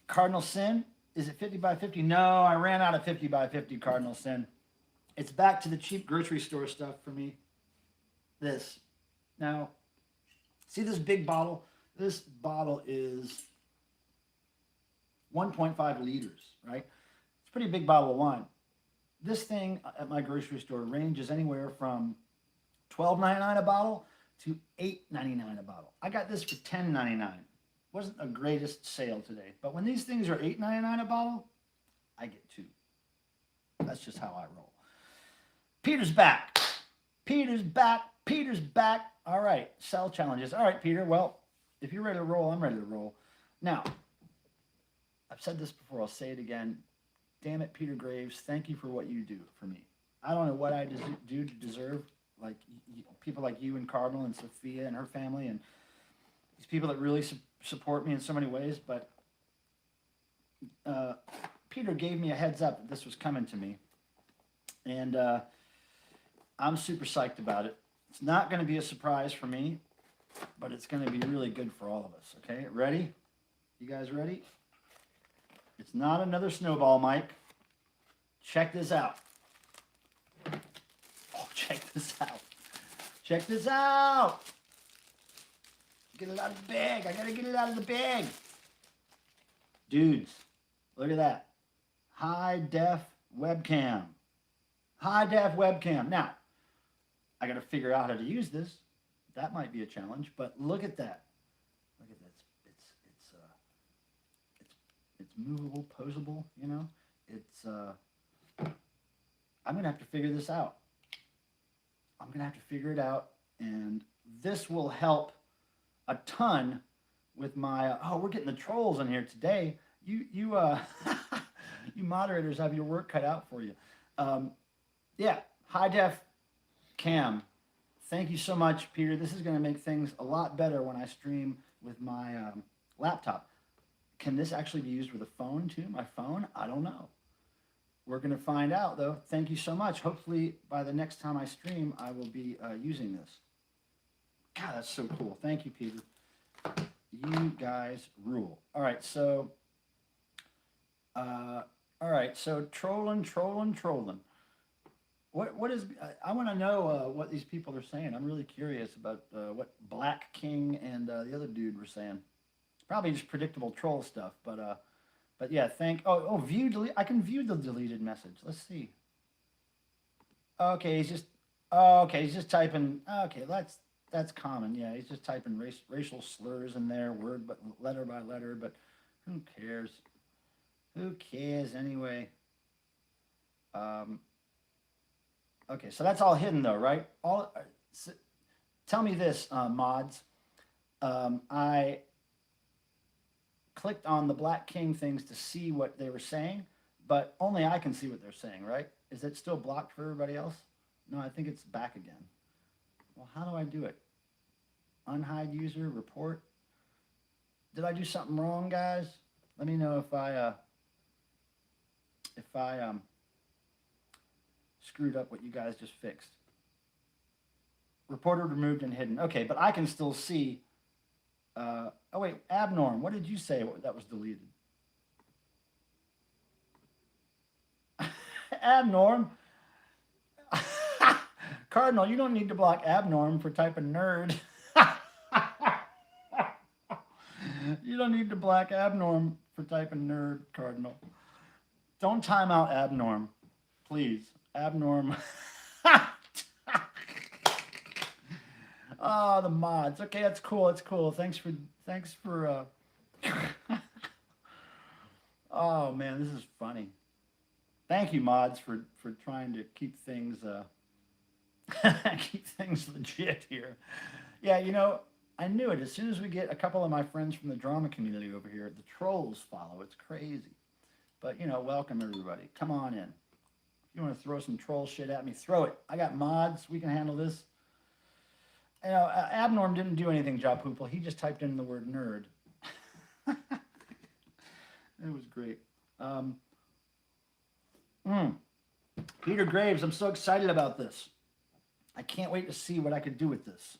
Cardinal Sin. Is it 50 by 50? No, I ran out of 50 by 50 Cardinal Sin. It's back to the cheap grocery store stuff for me. This. Now, see this big bottle? This bottle is 1.5 liters, right? It's a pretty big bottle of wine. This thing at my grocery store ranges anywhere from $12.99 a bottle to $8.99 a bottle. I got this for $10.99. Wasn't a greatest sale today, but when these things are $8.99 a bottle, I get two. That's just how I roll. Peter's back. Peter's back. Peter's back. All right, sell challenges. All right, Peter. Well, if you're ready to roll, I'm ready to roll. Now, I've said this before. I'll say it again. Damn it, Peter Graves. Thank you for what you do for me. I don't know what I do to deserve like people like you and Cardinal and Sophia and her family and these people that really support me in so many ways. But Peter gave me a heads up that this was coming to me. And I'm super psyched about it. It's not going to be a surprise for me, but it's going to be really good for all of us. Okay, ready? You guys ready? It's not another snowball, Mike. Check this out. Oh, check this out. Check this out. Get it out of the bag. I gotta get it out of the bag. Dudes, look at that. High def webcam. High def webcam. Now, I gotta figure out how to use this. That might be a challenge, but look at that. Look at that. It's movable, posable, you know? It's I'm gonna have to figure this out. I'm gonna have to figure it out, and this will help a ton with my we're getting the trolls in here today. You you moderators have your work cut out for you. Yeah, high def cam. Thank you so much, Peter. This is going to make things a lot better when I stream with my laptop. Can this actually be used with a phone too? My phone? I don't know. We're going to find out, though. Thank you so much. Hopefully, by the next time I stream, I will be using this. God, that's so cool. Thank you, Peter. You guys rule. All right, so... trolling. What is? I want to know what these people are saying. I'm really curious about what Black King and the other dude were saying. Probably just predictable troll stuff, but yeah. View delete. I can view the deleted message. Let's see. Okay, he's just typing. Okay, that's common. Yeah, he's just typing racial slurs in there, letter by letter. But who cares? Who cares anyway? Okay, so that's all hidden though, right? Tell me this, mods. I clicked on the Black King things to see what they were saying, but only I can see what they're saying, right? Is it still blocked for everybody else? No, I think it's back again. Well, how do I do it? Unhide user, report. Did I do something wrong, guys? Let me know if I screwed up what you guys just fixed. Reported, removed, and hidden. Okay, but I can still see. Oh wait, Abnorm, what did you say that was deleted? Abnorm. Cardinal, you don't need to block Abnorm for typing nerd. You don't need to block Abnorm for typing nerd, Cardinal. Don't time out Abnorm, please. Abnorm. Oh, the mods. Okay, that's cool. That's cool. Thanks for. Oh man, this is funny. Thank you, mods, for trying to keep things legit here. Yeah, you know, I knew it. As soon as we get a couple of my friends from the drama community over here, the trolls follow. It's crazy. But, you know, welcome everybody. Come on in. If you want to throw some troll shit at me, throw it. I got mods. We can handle this. You know, Abnorm didn't do anything, Job Hoople. He just typed in the word nerd. It was great. Peter Graves, I'm so excited about this. I can't wait to see what I could do with this.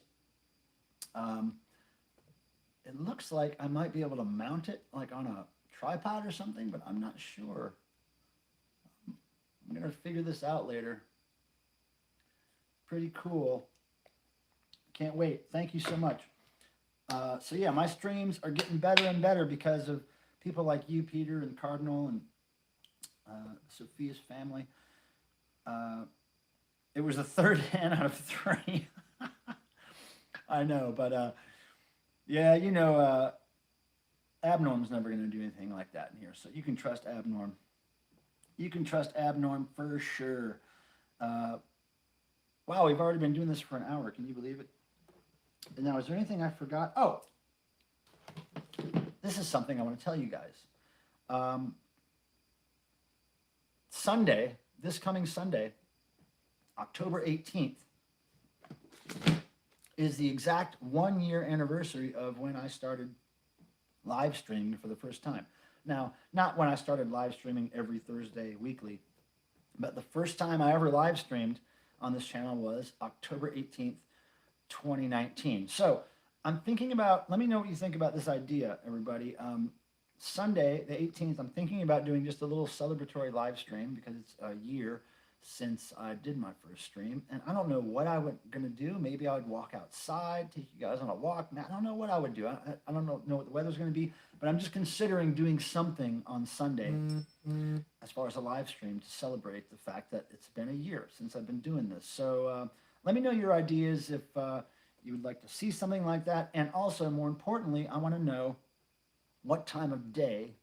It looks like I might be able to mount it like on a tripod or something, but I'm not sure. I'm going to figure this out later. Pretty cool. Can't wait. Thank you so much. So yeah, my streams are getting better and better because of people like you, Peter, and Cardinal, and Sophia's family. It was the third hand out of 3. I know, but yeah, you know, Abnorm's never going to do anything like that in here, so you can trust Abnorm. You can trust Abnorm for sure. Wow, we've already been doing this for an hour. Can you believe it? And now, is there anything I forgot? Oh, this is something I want to tell you guys. Sunday, this coming Sunday, October 18th, is the exact 1-year anniversary of when I started live streaming for the first time. Now, not when I started live streaming every Thursday weekly, but the first time I ever live streamed on this channel was October 18th, 2019. So I'm thinking about, let me know what you think about this idea, everybody. Sunday, the 18th, I'm thinking about doing just a little celebratory live stream because it's a year since I did my first stream. And I don't know what I was going to do. Maybe I would walk outside, take you guys on a walk. I don't know what I would do. I don't know what the weather's going to be, but I'm just considering doing something on Sunday as far as a live stream to celebrate the fact that it's been a year since I've been doing this. So let me know your ideas if you would like to see something like that. And also, more importantly, I want to know what time of day,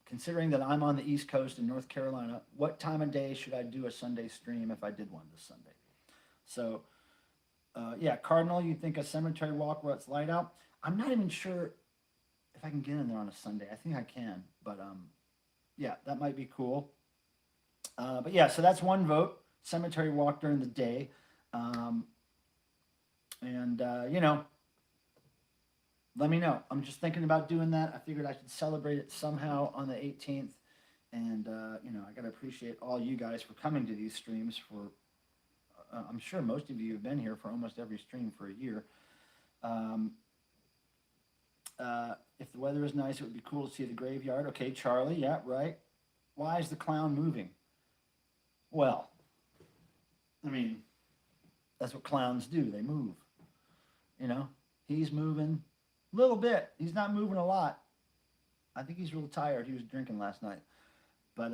considering that I'm on the East Coast in North Carolina, what time of day should I do a Sunday stream if I did one this Sunday? So, yeah, Cardinal, you think a cemetery walk where it's light out? I'm not even sure if I can get in there on a Sunday. I think I can, but yeah, that might be cool. But yeah, so that's one vote, cemetery walk during the day. You know, let me know. I'm just thinking about doing that. I figured I should celebrate it somehow on the 18th. And, you know, I got to appreciate all you guys for coming to these streams for, I'm sure most of you have been here for almost every stream for a year. If the weather is nice, it would be cool to see the graveyard. Okay, Charlie, yeah, right. Why is the clown moving? Well, I mean, that's what clowns do. They move. You know, he's moving a little bit. He's not moving a lot. I think he's real tired. He was drinking last night. But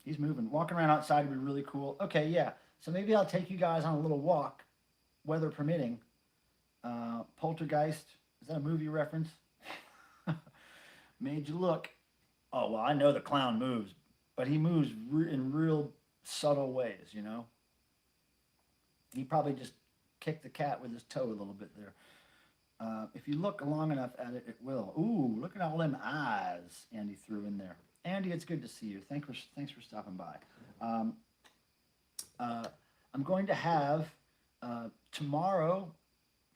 he's moving. Walking around outside would be really cool. Okay, yeah. So maybe I'll take you guys on a little walk, weather permitting. Poltergeist. Is that a movie reference? Made you look. Oh, well, I know the clown moves, but he moves in real subtle ways, you know? He probably just kicked the cat with his toe a little bit there. If you look long enough at it, it will. Ooh, look at all them eyes Andy threw in there. Andy, it's good to see you. Thanks for stopping by. I'm going to have tomorrow,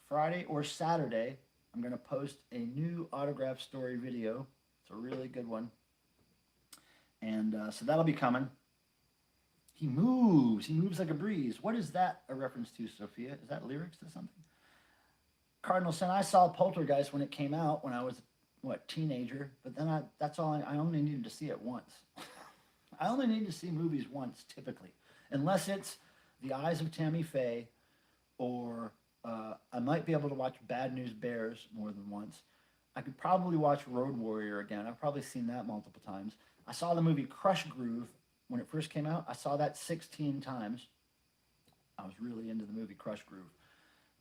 Friday or Saturday, I'm going to post a new autograph story video. It's a really good one. And so that'll be coming. He moves like a breeze. What is that a reference to, Sophia? Is that lyrics to something? Cardinal Sin, I saw Poltergeist when it came out when I was, teenager. But then that's all I only needed to see it once. I only need to see movies once, typically. Unless it's The Eyes of Tammy Faye, or I might be able to watch Bad News Bears more than once. I could probably watch Road Warrior again. I've probably seen that multiple times. I saw the movie Crush Groove when it first came out. I saw that 16 times. I was really into the movie Crush Groove.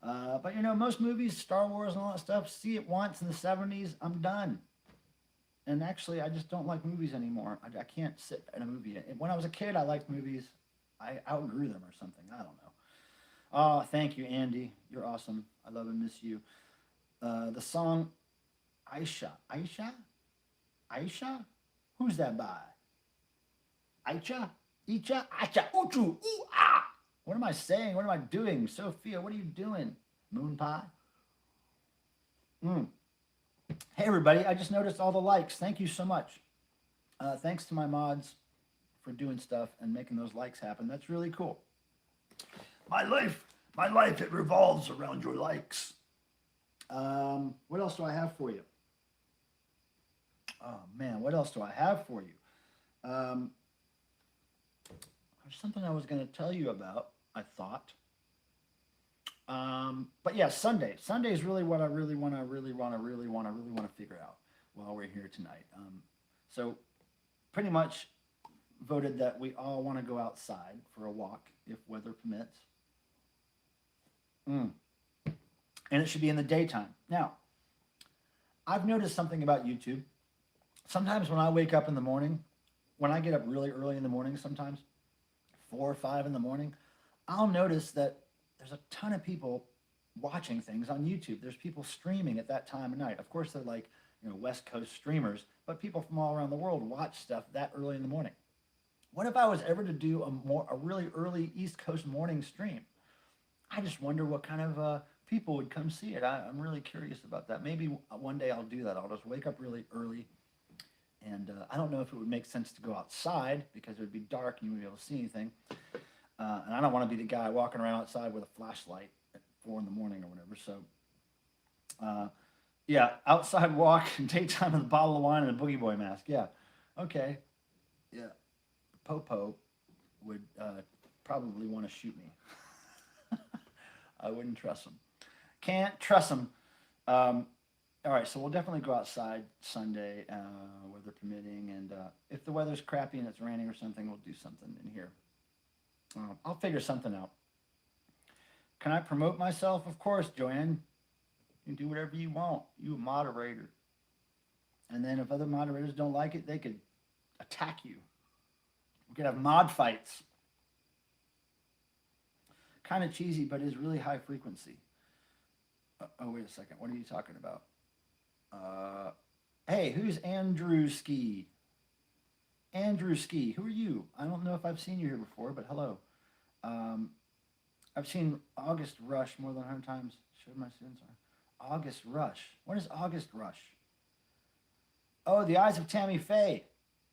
But, you know, most movies, Star Wars and all that stuff, see it once in the 70s, I'm done. And actually, I just don't like movies anymore. I can't sit in a movie. When I was a kid, I liked movies. I outgrew them or something. I don't know. Oh, thank you, Andy. You're awesome. I love and miss you. The song Aisha. Aisha? Who's that by? Aisha? Uchu, ooh, ah! What am I saying? What am I doing? Sophia, what are you doing? Moon pie? Hey, everybody. I just noticed all the likes. Thank you so much. Thanks to my mods for doing stuff and making those likes happen. That's really cool. My life, it revolves around your likes. What else do I have for you? Oh, man, what else do I have for you? There's something I was going to tell you about, I thought. But yeah, Sunday. Sunday is really what I really want to figure out while we're here tonight. So pretty much voted that we all want to go outside for a walk if weather permits. And it should be in the daytime. Now, I've noticed something about YouTube. Sometimes when I wake up in the morning, when I get up really early in the morning, sometimes 4 or 5 in the morning, I'll notice that there's a ton of people watching things on YouTube. There's people streaming at that time of night. Of course, they're like, West Coast streamers, but people from all around the world watch stuff that early in the morning. What if I was ever to do a really early East Coast morning stream? I just wonder what kind of people would come see it. I'm really curious about that. Maybe one day I'll do that. I'll just wake up really early. And I don't know if it would make sense to go outside because it would be dark and you wouldn't be able to see anything. And I don't want to be the guy walking around outside with a flashlight at 4 in the morning or whatever. So, yeah, outside walk in daytime with a bottle of wine and a Boogie Boy Mask. Yeah, okay. Yeah, Popo would probably want to shoot me. I wouldn't trust him. Can't trust him. All right, so we'll definitely go outside Sunday, weather permitting. And if the weather's crappy and it's raining or something, we'll do something in here. I'll figure something out. Can I promote myself? Of course, Joanne. You can do whatever you want. You a moderator. And then if other moderators don't like it, they could attack you. We could have mod fights. Kind of cheesy, but is really high frequency. Oh, wait a second. What are you talking about? Hey, who's Andrew Ski? Andrew Ski, who are you? I don't know if I've seen you here before, but hello. I've seen August Rush more than 100 times. Showed my students. August Rush. What is August Rush? Oh, The Eyes of Tammy Faye.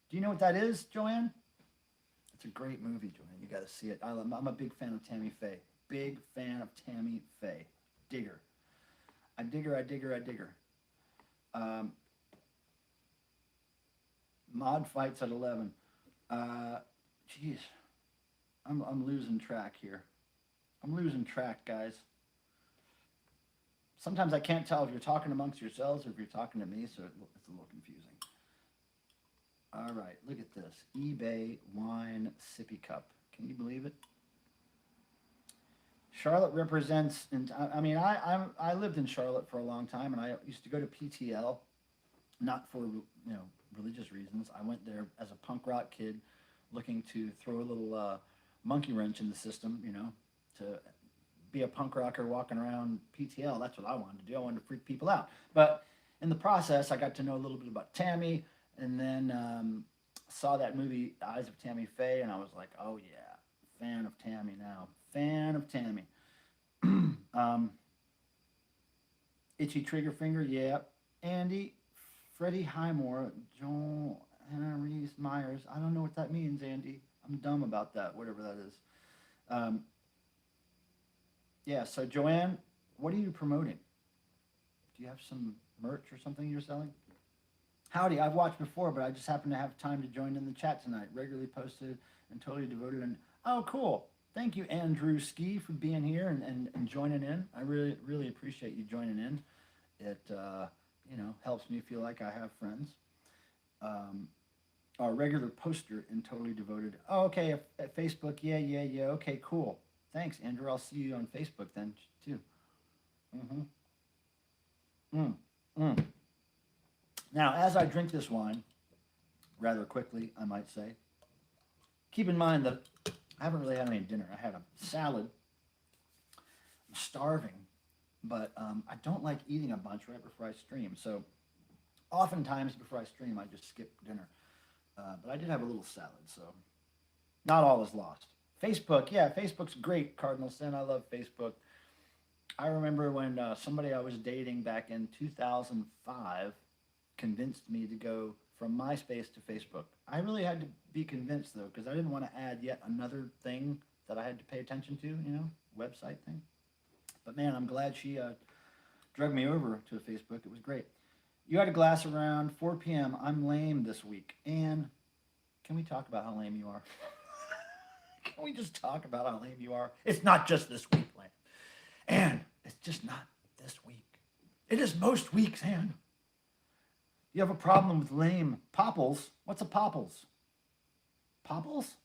Do you know what that is, Joanne? It's a great movie, Joanne. You got to see it. I'm a big fan of Tammy Faye. Big fan of Tammy Faye. Digger. I dig her, I dig her, I dig her. Mod fights at 11. Jeez. I'm losing track here. I'm losing track, guys. Sometimes I can't tell if you're talking amongst yourselves or if you're talking to me, so it's a little confusing. All right, look at this. eBay wine sippy cup. Can you believe it? Charlotte represents, and I mean, I lived in Charlotte for a long time, and I used to go to PTL, not for religious reasons. I went there as a punk rock kid, looking to throw a little monkey wrench in the system, to be a punk rocker walking around PTL. That's what I wanted to do. I wanted to freak people out. But in the process, I got to know a little bit about Tammy, and then saw that movie Eyes of Tammy Faye, and I was like, oh yeah, fan of Tammy now. Fan of Tammy. Itchy Trigger Finger, yeah. Andy, Freddie Highmore, Joel, Hannah Reese Myers. I don't know what that means, Andy. I'm dumb about that, whatever that is. Yeah, so Joanne, what are you promoting? Do you have some merch or something you're selling? Howdy, I've watched before, but I just happen to have time to join in the chat tonight. Regularly posted and totally devoted. And oh, cool. Thank you, Andrew Ski, for being here and joining in. I really, really appreciate you joining in. It, helps me feel like I have friends. Our regular poster and totally devoted. Oh, okay, at Facebook. Yeah. Okay, cool. Thanks, Andrew. I'll see you on Facebook then, too. Now, as I drink this wine, rather quickly, I might say, keep in mind that I haven't really had any dinner. I had a salad. I'm starving, but I don't like eating a bunch right before I stream. So oftentimes before I stream, I just skip dinner. But I did have a little salad, so not all is lost. Facebook, yeah, Facebook's great, Cardinal Sin. I love Facebook. I remember when somebody I was dating back in 2005 convinced me to go from MySpace to Facebook. I really had to be convinced, though, because I didn't want to add yet another thing that I had to pay attention to, website thing. But man, I'm glad she drug me over to Facebook. It was great. You had a glass around 4 p.m. I'm lame this week. And can we talk about how lame you are? Can we just talk about how lame you are? It's not just this week, Lane. And it's just not this week. It is most weeks, Ann. You have a problem with lame popples. What's a popples? Popples?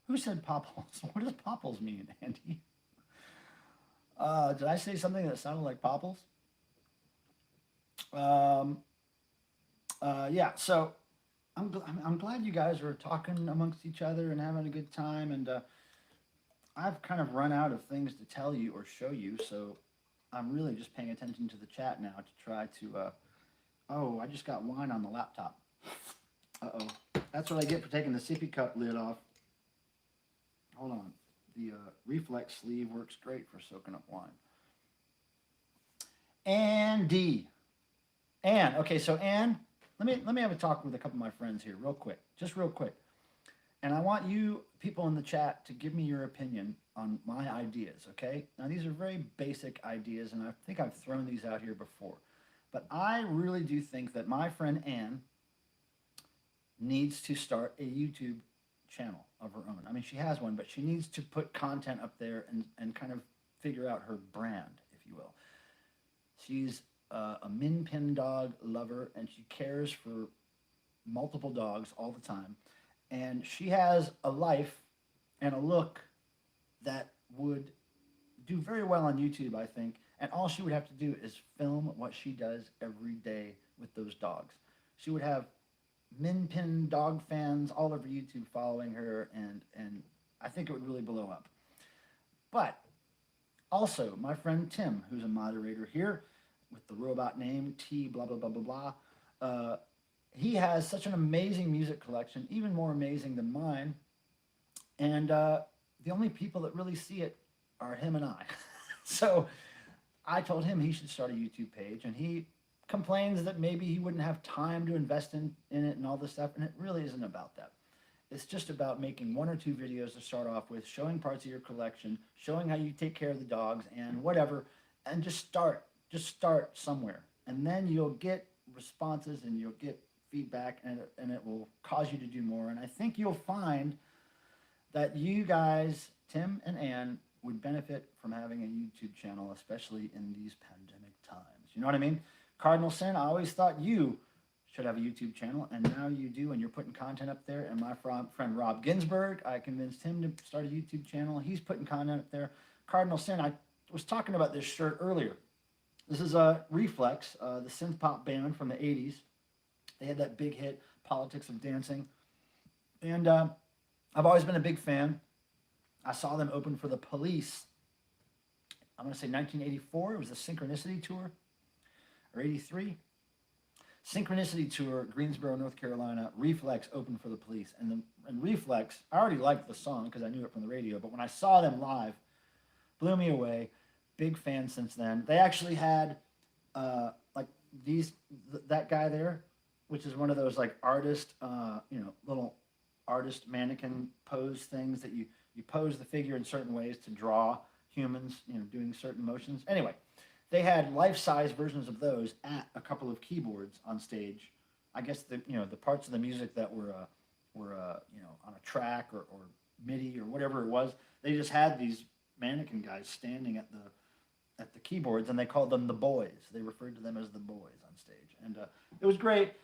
Who said popples? What does popples mean, Andy? Did I say something that sounded like popples? Yeah, so I'm glad you guys are talking amongst each other and having a good time. And I've kind of run out of things to tell you or show you, so I'm really just paying attention to the chat now to try to... Oh, I just got wine on the laptop. Uh-oh. That's what I get for taking the sippy cup lid off. Hold on. The Reflex sleeve works great for soaking up wine. Andy. Ann. Okay, so Ann, let me have a talk with a couple of my friends here real quick. Just real quick. And I want you people in the chat to give me your opinion on my ideas, okay? Now, these are very basic ideas, and I think I've thrown these out here before. But I really do think that my friend Ann needs to start a YouTube channel of her own. I mean, she has one, but she needs to put content up there and kind of figure out her brand, if you will. She's a min pin dog lover, and she cares for multiple dogs all the time. And she has a life and a look that would do very well on YouTube, I think. And all she would have to do is film what she does every day with those dogs. She would have min pin dog fans all over YouTube following her, and I think it would really blow up. But also, my friend Tim, who's a moderator here with the robot name T blah blah blah blah blah, he has such an amazing music collection, even more amazing than mine. And the only people that really see it are him and I. So I told him he should start a YouTube page, and he complains that maybe he wouldn't have time to invest in it and all this stuff, and it really isn't about that. It's just about making 1 or 2 videos to start off with, showing parts of your collection, showing how you take care of the dogs and whatever, and just start somewhere. And then you'll get responses and you'll get feedback, and it will cause you to do more. And I think you'll find that you guys, Tim and Ann, would benefit from having a YouTube channel, especially in these pandemic times. You know what I mean? Cardinal Sin, I always thought you should have a YouTube channel, and now you do, and you're putting content up there. And my friend Rob Ginsburg, I convinced him to start a YouTube channel. He's putting content up there. Cardinal Sin, I was talking about this shirt earlier. This is a Reflex, the synth pop band from the 80s. They had that big hit, Politics of Dancing. And I've always been a big fan. I saw them open for the Police. I'm going to say 1984. It was the Synchronicity Tour, or 83. Synchronicity Tour, Greensboro, North Carolina. Reflex opened for the Police. And Reflex, I already liked the song because I knew it from the radio, but when I saw them live, blew me away. Big fan since then. They actually had like that guy there, which is one of those like artist, little artist mannequin pose things that you pose the figure in certain ways to draw humans, doing certain motions. Anyway, they had life-size versions of those at a couple of keyboards on stage. I guess the parts of the music that were on a track or MIDI or whatever it was, they just had these mannequin guys standing at the keyboards, and they called them the Boys. They referred to them as the Boys on stage, and it was great.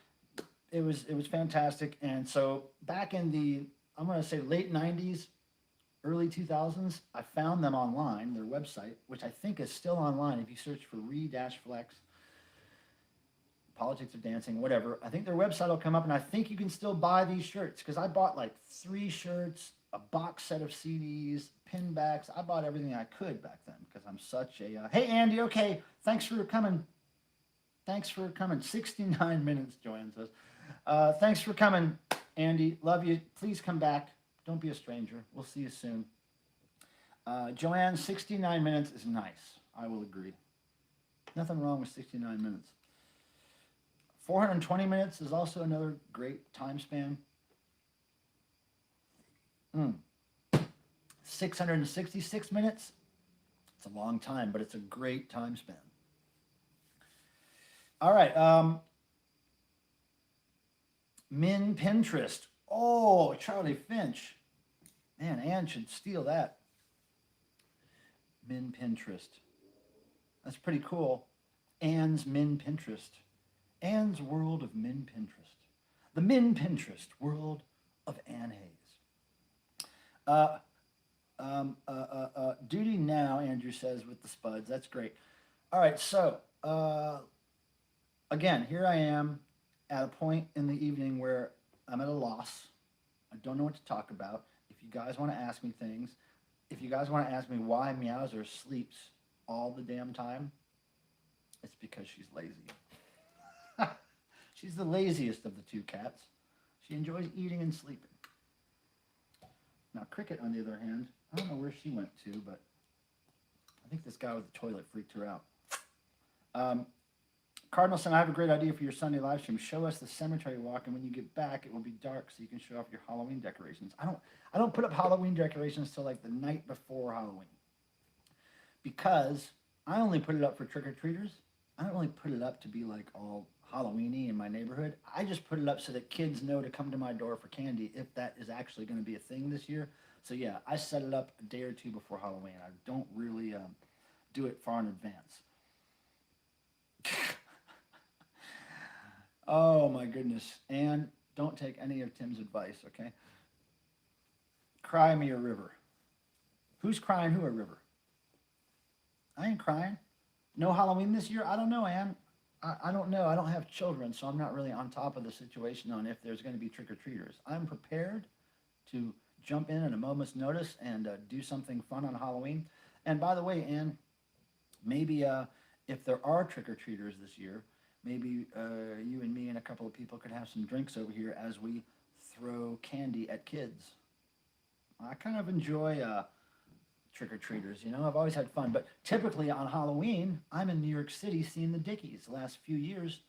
It was fantastic. And so back in the, I'm going to say late 90s, early 2000s, I found them online, their website, which I think is still online if you search for Reflex, Politics of Dancing, whatever. I think their website will come up, and I think you can still buy these shirts, because I bought like 3 shirts, a box set of CDs, pin backs. I bought everything I could back then, because I'm such a... Hey, Andy, okay, thanks for coming. 69 minutes, Joanne says. Thanks for coming, Andy. Love you. Please come back. Don't be a stranger. We'll see you soon. Joanne, 69 minutes is nice. I will agree. Nothing wrong with 69 minutes. 420 minutes is also another great time span. 666 minutes. It's a long time, but it's a great time span. All right. Min Pinterest. Oh, Charlie Finch. Man, Ann should steal that. Min Pinterest. That's pretty cool. Ann's Min Pinterest. Ann's World of Min Pinterest. The Min Pinterest World of Ann Hayes. Duty now, Andrew says, with the spuds. That's great. All right, so, again, here I am at a point in the evening where I'm at a loss. I don't know what to talk about. If you guys want to ask me things, if you guys want to ask me why Meowser sleeps all the damn time, it's because she's lazy. She's the laziest of the 2 cats. She enjoys eating and sleeping. Now, Cricket, on the other hand, I don't know where she went to, but I think this guy with the toilet freaked her out. Cardinalson, I have a great idea for your Sunday live stream. Show us the cemetery walk, and when you get back, it will be dark, so you can show off your Halloween decorations. I don't put up Halloween decorations till like the night before Halloween, because I only put it up for trick-or-treaters. I don't really put it up to be like all Halloween-y in my neighborhood. I just put it up so that kids know to come to my door for candy, if that is actually going to be a thing this year. So yeah, I set it up a day or 2 before Halloween. I don't really do it far in advance. Oh my goodness. And don't take any of Tim's advice, okay? Cry me a river. Who's crying who a river? I ain't crying. No Halloween this year? I don't know, Ann. I don't know. I don't have children, so I'm not really on top of the situation on if there's going to be trick-or-treaters. I'm prepared to jump in at a moment's notice and do something fun on Halloween. And by the way, Ann, maybe if there are trick-or-treaters this year, maybe you and me and a couple of people could have some drinks over here as we throw candy at kids. I kind of enjoy trick-or-treaters. You know, I've always had fun. But typically on Halloween, I'm in New York City seeing the Dickies the last few years.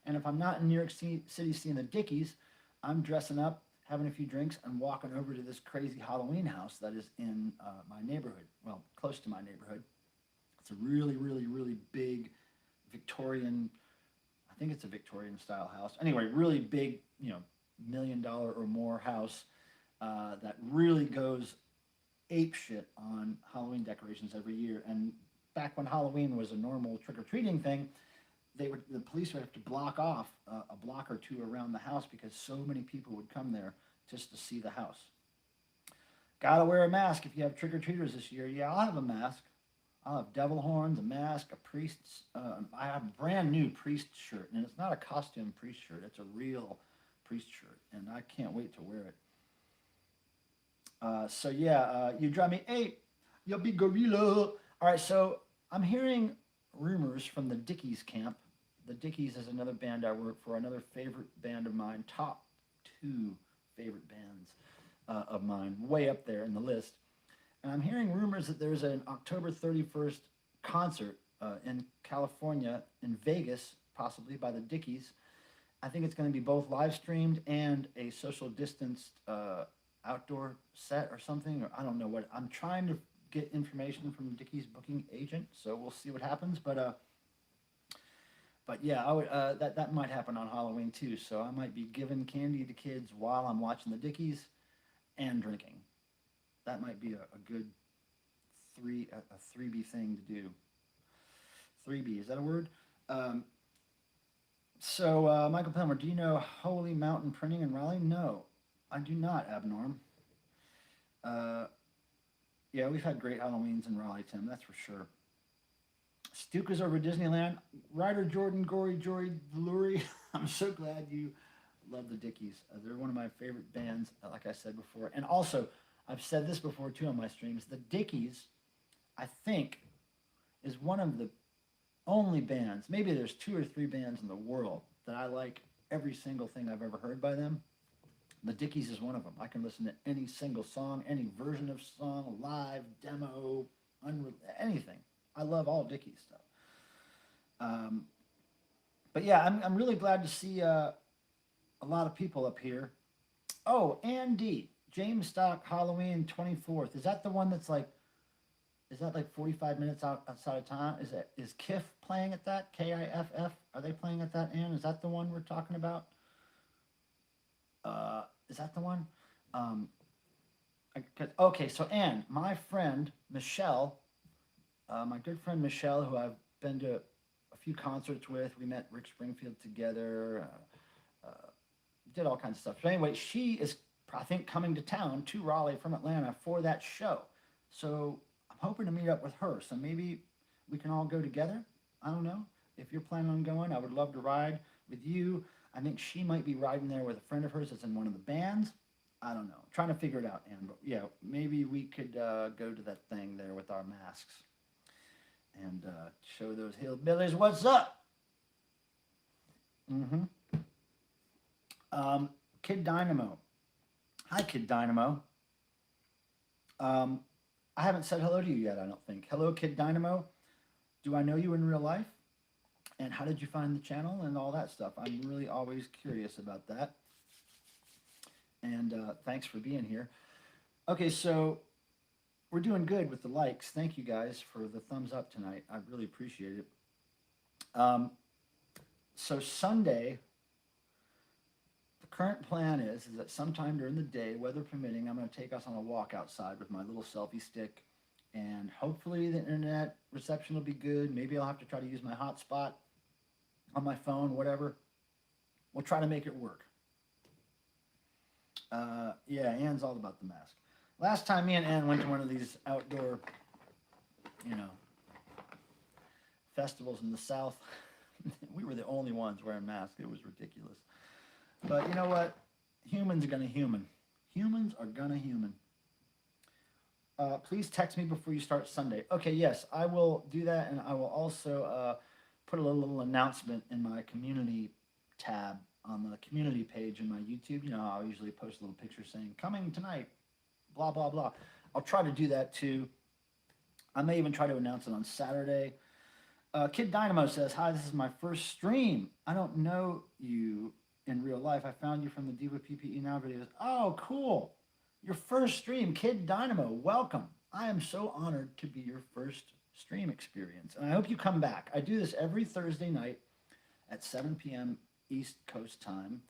And if I'm not in New York City seeing the Dickies, I'm dressing up, having a few drinks, and walking over to this crazy Halloween house that is in my neighborhood. Well, close to my neighborhood. It's a really, really, really big Victorian, I think it's a Victorian style house. Anyway, really big, you know, $1 million or more house that really goes ape shit on Halloween decorations every year. And back when Halloween was a normal trick-or-treating thing, the police would have to block off a block or two around the house because so many people would come there just to see the house. Gotta wear a mask if you have trick-or-treaters this year. Yeah, I'll have a mask. I'll have devil horns, a mask, a priest's. I have a brand new priest shirt, and it's not a costume priest shirt. It's a real priest shirt, and I can't wait to wear it. So yeah, you drive me ape. You'll be gorilla. All right, so I'm hearing rumors from the Dickies camp. The Dickies is another band I work for, another favorite band of mine, top 2 favorite bands of mine, way up there in the list. And I'm hearing rumors that there's an October 31st concert in California, in Vegas, possibly by the Dickies. I think it's going to be both live streamed and a social distanced outdoor set or something, or I don't know what. I'm trying to get information from the Dickies booking agent, so we'll see what happens. But yeah, I would, that might happen on Halloween too. So I might be giving candy to kids while I'm watching the Dickies and drinking. That might be a good 3B thing to do. 3B, is that a word? So Michael Palmer, do you know Holy Mountain Printing in Raleigh? No, I do not, Abnorm. Yeah, we've had great Halloweens in Raleigh, Tim, that's for sure. Stukas over Disneyland. Ryder Jordan, Gory, Jory, Lurie. I'm so glad you love the Dickies. They're one of my favorite bands, like I said before. And also, I've said this before too on my streams, the Dickies, I think, is one of the only bands, maybe there's 2 or 3 bands in the world that I like every single thing I've ever heard by them. The Dickies is one of them. I can listen to any single song, any version of song, live, demo, anything. I love all Dickies stuff. But yeah, I'm really glad to see a lot of people up here. Oh, Andy, James Stock Halloween 24th. Is that the one that's like, is that like 45 minutes outside of town? Is KIF playing at that? KIFF? Are they playing at that, Ann? Is that the one we're talking about? Is that the one? Okay, so Ann, my friend Michelle, my good friend Michelle, who I've been to a few concerts with, we met Rick Springfield together, did all kinds of stuff. But anyway, she is, I think, coming to town to Raleigh from Atlanta for that show. So I'm hoping to meet up with her. So maybe we can all go together. I don't know. If you're planning on going, I would love to ride with you. I think she might be riding there with a friend of hers that's in one of the bands. I don't know. I'm trying to figure it out, Ann. But yeah, maybe we could go to that thing there with our masks and show those hillbillies what's up. Kid Dynamo. Hi, Kid Dynamo. I haven't said hello to you yet, I don't think. Hello, Kid Dynamo. Do I know you in real life? And how did you find the channel and all that stuff? I'm really always curious about that. And thanks for being here. Okay, so we're doing good with the likes. Thank you guys for the thumbs up tonight. I really appreciate it. So Sunday, the current plan is that sometime during the day, weather permitting, I'm going to take us on a walk outside with my little selfie stick. And hopefully the internet reception will be good. Maybe I'll have to try to use my hotspot on my phone, whatever. We'll try to make it work. Yeah, Ann's all about the mask. Last time me and Ann went to one of these outdoor, festivals in the South, we were the only ones wearing masks. It was ridiculous. But you know what? Humans are gonna human. Humans are gonna human. Please text me before you start Sunday. Okay, yes, I will do that, and I will also put a little announcement in my community tab on the community page in my YouTube. You know, I'll usually post a little picture saying, coming tonight, blah, blah, blah. I'll try to do that too. I may even try to announce it on Saturday. Kid Dynamo says, "Hi, this is my first stream. I don't know you in real life. I found you from the DEVO PPE Now videos." Oh, cool. Your first stream, Kid Dynamo. Welcome. I am so honored to be your first stream experience. And I hope you come back. I do this every Thursday night at 7 p.m. East Coast time,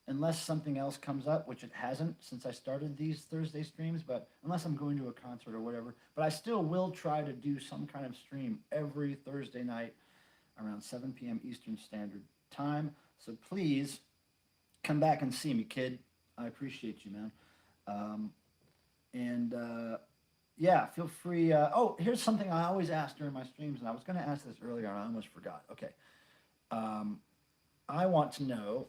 unless something else comes up, which it hasn't since I started these Thursday streams, but unless I'm going to a concert or whatever. But I still will try to do some kind of stream every Thursday night around 7 p.m. Eastern Standard Time. So please come back and see me, kid. I appreciate you, man. Yeah, feel free. Oh, here's something I always ask during my streams, and I was going to ask this earlier, and I almost forgot. Okay. I want to know,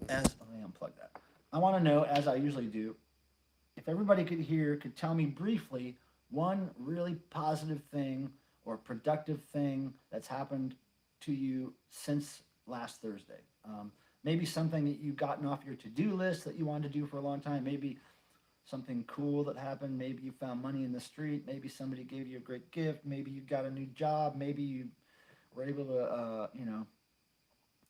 let me unplug that. I want to know, as I usually do, if everybody could tell me briefly one really positive thing or productive thing that's happened to you since last Thursday. Maybe something that you've gotten off your to-do list that you wanted to do for a long time. Maybe something cool that happened. Maybe you found money in the street. Maybe somebody gave you a great gift. Maybe you got a new job. Maybe you were able to,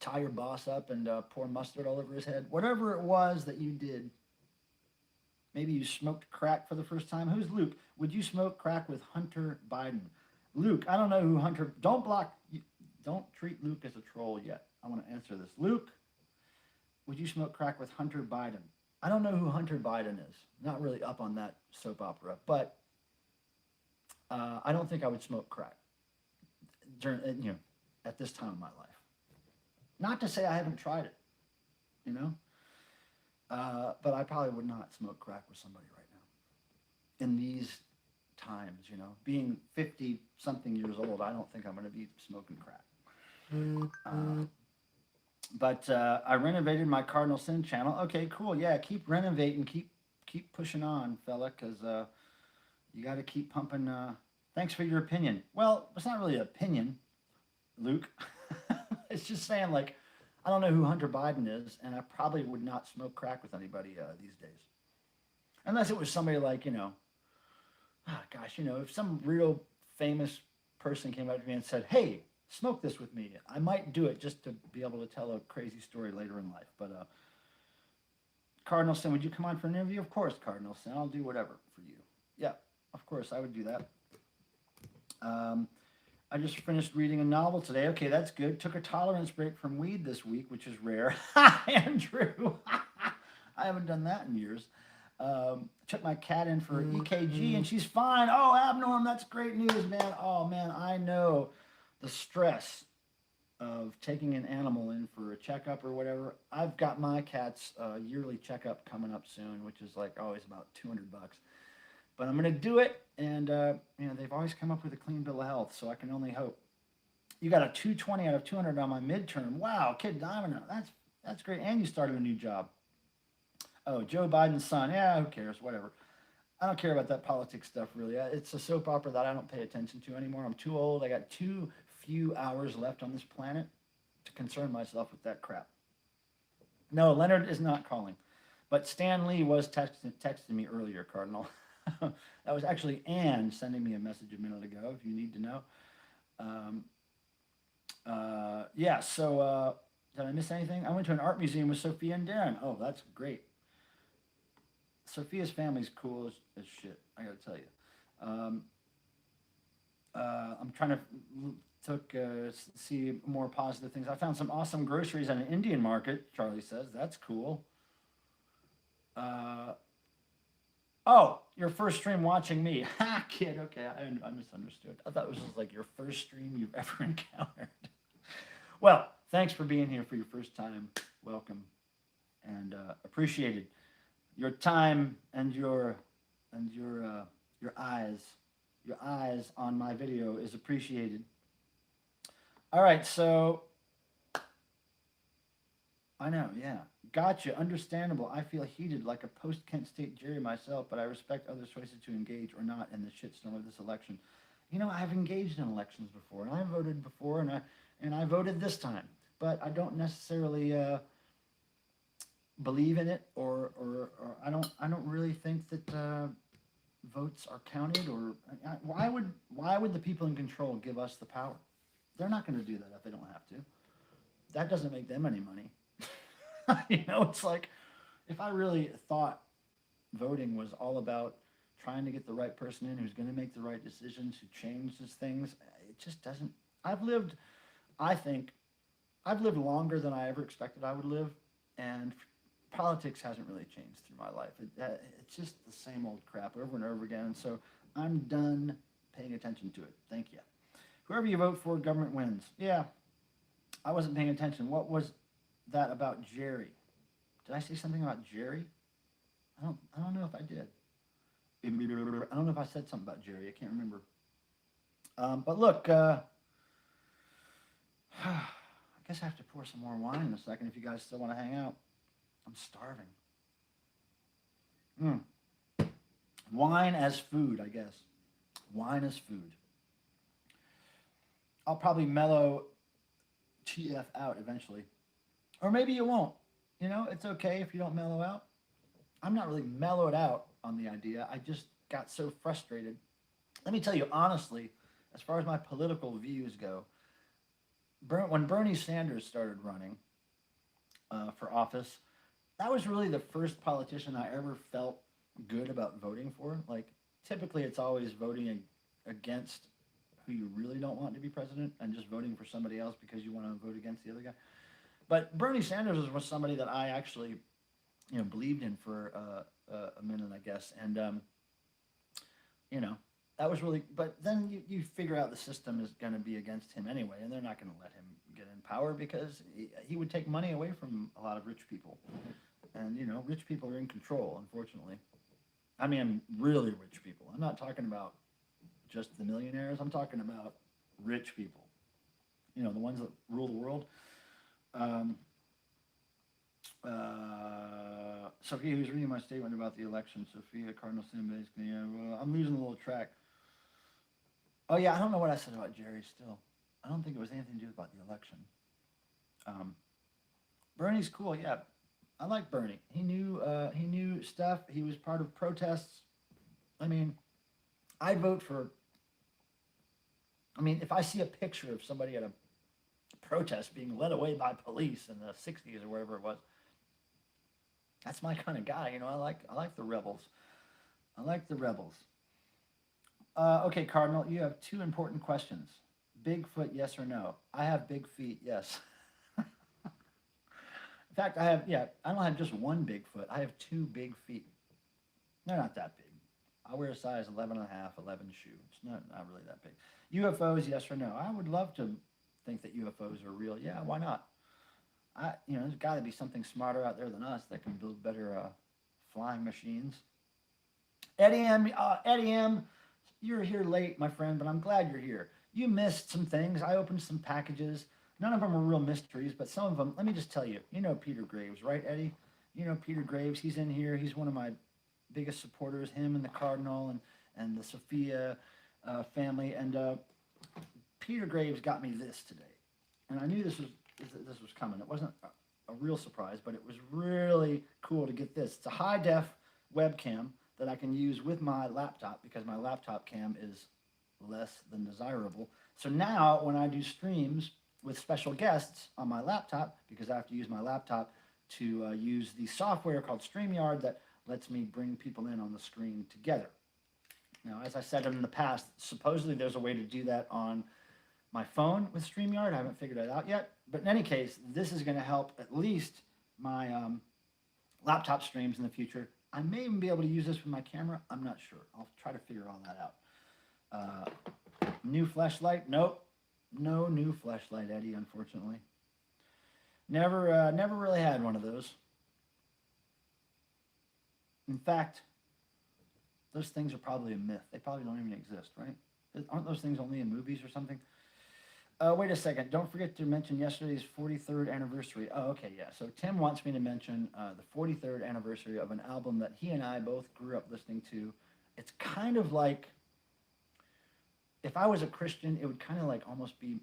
tie your boss up and pour mustard all over his head. Whatever it was that you did. Maybe you smoked crack for the first time. Who's Luke? Would you smoke crack with Hunter Biden? Luke, I don't know who Hunter... Don't treat Luke as a troll yet. I want to answer this. Luke, would you smoke crack with Hunter Biden? I don't know who Hunter Biden is. Not really up on that soap opera, but I don't think I would smoke crack during, at this time of my life. Not to say I haven't tried it, but I probably would not smoke crack with somebody right now. In these times, being 50-something years old, I don't think I'm going to be smoking crack. But I renovated my Cardinal Sin channel. Okay, cool. Yeah, keep renovating, keep pushing on, fella, because you got to keep pumping. Thanks for your opinion. Well, it's not really an opinion, Luke. It's just saying, like, I don't know who Hunter Biden is, and I probably would not smoke crack with anybody these days. Unless it was somebody like, if some real famous person came up to me and said, "Hey, smoke this with me," I might do it just to be able to tell a crazy story later in life. But Cardinal Sin, would you come on for an interview? Of course, Cardinal Sin. I'll do whatever for you. Yeah, of course, I would do that. I just finished reading a novel today. Okay, that's good. Took a tolerance break from weed this week, which is rare. Andrew, I haven't done that in years. Took my cat in for EKG, and she's fine. Oh, Abnorm, that's great news, man. Oh, man, I know the stress of taking an animal in for a checkup or whatever. I've got my cat's yearly checkup coming up soon, which is like always about $200. But I'm going to do it, and they've always come up with a clean bill of health, so I can only hope. You got a 220 out of 200 on my midterm. Wow, Kid Domino, that's great. And you started a new job. Oh, Joe Biden's son. Yeah, who cares? Whatever. I don't care about that politics stuff, really. It's a soap opera that I don't pay attention to anymore. I'm too old. I got too few hours left on this planet to concern myself with that crap. No, Leonard is not calling. But Stan Lee was texting me earlier, Cardinal. That was actually Anne sending me a message a minute ago, if you need to know. So did I miss anything? I went to an art museum with Sophia and Darren. Oh, that's great. Sophia's family's cool as shit, I gotta tell you. I'm trying to see more positive things. I found some awesome groceries at an Indian market, Charlie says. That's cool. Oh, your first stream watching me. Ha, kid, okay, I misunderstood. I thought it was just like your first stream you've ever encountered. Well, thanks for being here for your first time. Welcome, and appreciated. Your time and your eyes on my video is appreciated. All right, so I know, yeah. Gotcha, understandable. I feel heated like a post-Kent State Jerry myself, but I respect others' choices to engage or not in the shitstorm of this election. I've engaged in elections before, and I voted before, and I voted this time, but I don't necessarily believe in it, or I don't really think that votes are counted, or why would the people in control give us the power? They're not going to do that if they don't have to. That doesn't make them any money. It's like if I really thought voting was all about trying to get the right person in who's going to make the right decisions, who changes things, it just doesn't. I think, I've lived longer than I ever expected I would live, and politics hasn't really changed through my life. It's just the same old crap over and over again. So I'm done paying attention to it. Thank you. Whoever you vote for, government wins. Yeah, I wasn't paying attention. What was that about Jerry? Did I say something about Jerry? I don't know if I did. I don't know if I said something about Jerry. I can't remember. But look, I guess I have to pour some more wine in a second if you guys still want to hang out. I'm starving. Wine as food, I guess. Wine as food. I'll probably mellow TF out eventually. Or maybe you won't. It's okay if you don't mellow out. I'm not really mellowed out on the idea. I just got so frustrated. Let me tell you honestly, as far as my political views go, when Bernie Sanders started running for office, that was really the first politician I ever felt good about voting for. Like, typically it's always voting against who you really don't want to be president and just voting for somebody else because you want to vote against the other guy. But Bernie Sanders was somebody that I actually, believed in for a minute, I guess. And, that was really, but then you figure out the system is going to be against him anyway, and they're not going to let him get in power because he would take money away from a lot of rich people. And, rich people are in control, unfortunately. I mean, really rich people. I'm not talking about just the millionaires. I'm talking about rich people. The ones that rule the world. Sophia, who's reading my statement about the election. Sophia, Cardinal Sin, basically. Yeah, well, I'm losing a little track. Oh, yeah, I don't know what I said about Jerry still. I don't think it was anything to do about the election. Bernie's cool, yeah. I like Bernie. He knew stuff. He was part of protests. I mean, I'd vote for... if I see a picture of somebody at a protest being led away by police in the 60s or wherever it was, that's my kind of guy. I like the rebels. I like the rebels. Okay, Cardinal, you have two important questions. Bigfoot, yes or no? I have big feet, yes. In fact, I don't have just one Bigfoot. I have two big feet. They're not that big. I wear a size 11 and a half, 11 shoe. It's not really that big. UFOs, yes or no? I would love to think that UFOs are real. Yeah, why not? There's got to be something smarter out there than us that can build better flying machines. Eddie M, you're here late, my friend, but I'm glad you're here. You missed some things. I opened some packages. None of them are real mysteries, but some of them, let me just tell you. Peter Graves, right, Eddie? Peter Graves. He's in here. He's one of my biggest supporters, him and the Cardinal and the Sophia family. And Peter Graves got me this today. And I knew this was coming. It wasn't a real surprise, but it was really cool to get this. It's a high-def webcam that I can use with my laptop because my laptop cam is less than desirable. So now when I do streams with special guests on my laptop, because I have to use my laptop to use the software called StreamYard that lets me bring people in on the screen together. Now, as I said in the past, supposedly there's a way to do that on my phone with StreamYard. I haven't figured it out yet. But in any case, this is going to help at least my laptop streams in the future. I may even be able to use this with my camera. I'm not sure. I'll try to figure all that out. New flashlight? Nope. No new flashlight, Eddie, unfortunately. Never really had one of those. In fact, those things are probably a myth. They probably don't even exist, right? Aren't those things only in movies or something? Wait a second. Don't forget to mention yesterday's 43rd anniversary. Oh, okay, yeah. So Tim wants me to mention the 43rd anniversary of an album that he and I both grew up listening to. It's kind of like, if I was a Christian, it would kind of like almost be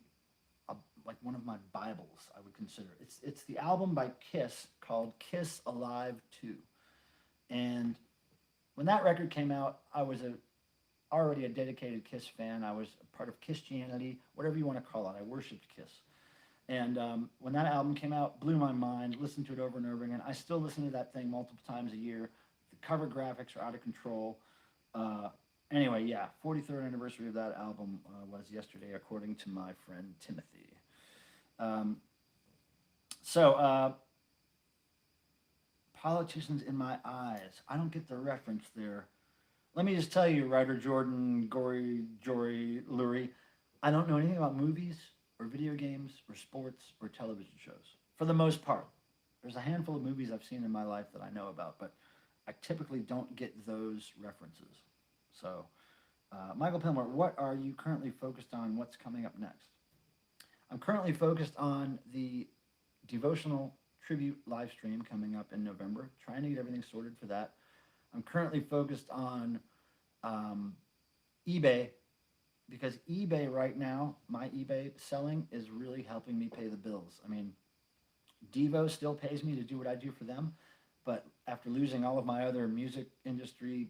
like one of my Bibles, I would consider. It's the album by Kiss called Kiss Alive 2. And when that record came out, I was already a dedicated Kiss fan. I was a part of Christianity, whatever you want to call it. I worshipped Kiss. And when that album came out, blew my mind, listened to it over and over again. I still listen to that thing multiple times a year. The cover graphics are out of control. Anyway, yeah, 43rd anniversary of that album was yesterday, according to my friend Timothy. Politicians in my eyes. I don't get the reference there. Let me just tell you, writer Jordan, Jory, Lurie, I don't know anything about movies or video games or sports or television shows, for the most part. There's a handful of movies I've seen in my life that I know about, but I typically don't get those references. So, Michael Pilmer, what are you currently focused on? What's coming up next? I'm currently focused on the devotional tribute live stream coming up in November, trying to get everything sorted for that. I'm currently focused on eBay, because eBay right now, my eBay selling is really helping me pay the bills. I mean, DEVO still pays me to do what I do for them, but after losing all of my other music industry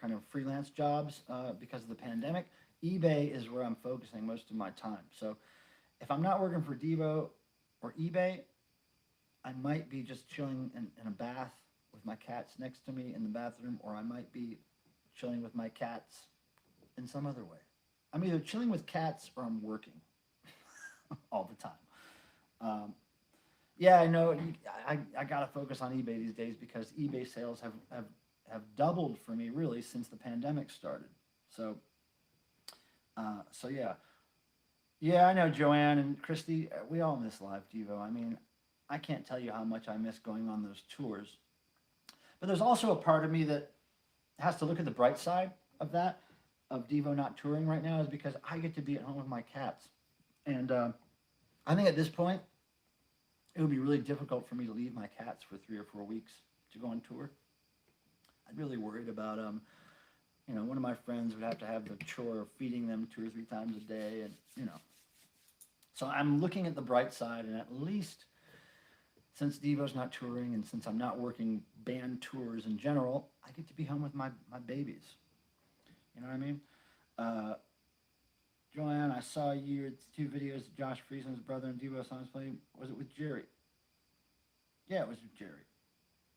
kind of freelance jobs because of the pandemic, eBay is where I'm focusing most of my time. So if I'm not working for DEVO or eBay, I might be just chilling in a bath with my cats next to me in the bathroom, or I might be chilling with my cats in some other way. I'm either chilling with cats or I'm working all the time. Yeah, I know. I got to focus on eBay these days because eBay sales have doubled for me really since the pandemic started. So yeah. Yeah, I know, Joanne and Christy, we all miss live DEVO. I mean, I can't tell you how much I miss going on those tours. But there's also a part of me that has to look at the bright side of that, of DEVO not touring right now, is because I get to be at home with my cats. And I think at this point, it would be really difficult for me to leave my cats for 3 or 4 weeks to go on tour. I'm really worried about, one of my friends would have to have the chore of feeding them 2 or 3 times a day, and, So I'm looking at the bright side, and at least since DEVO's not touring and since I'm not working band tours in general, I get to be home with my babies. You know what I mean? Joanne, I saw your 2 videos of Josh Friesen's brother and DEVO songs playing. Was it with Jerry? Yeah, it was with Jerry.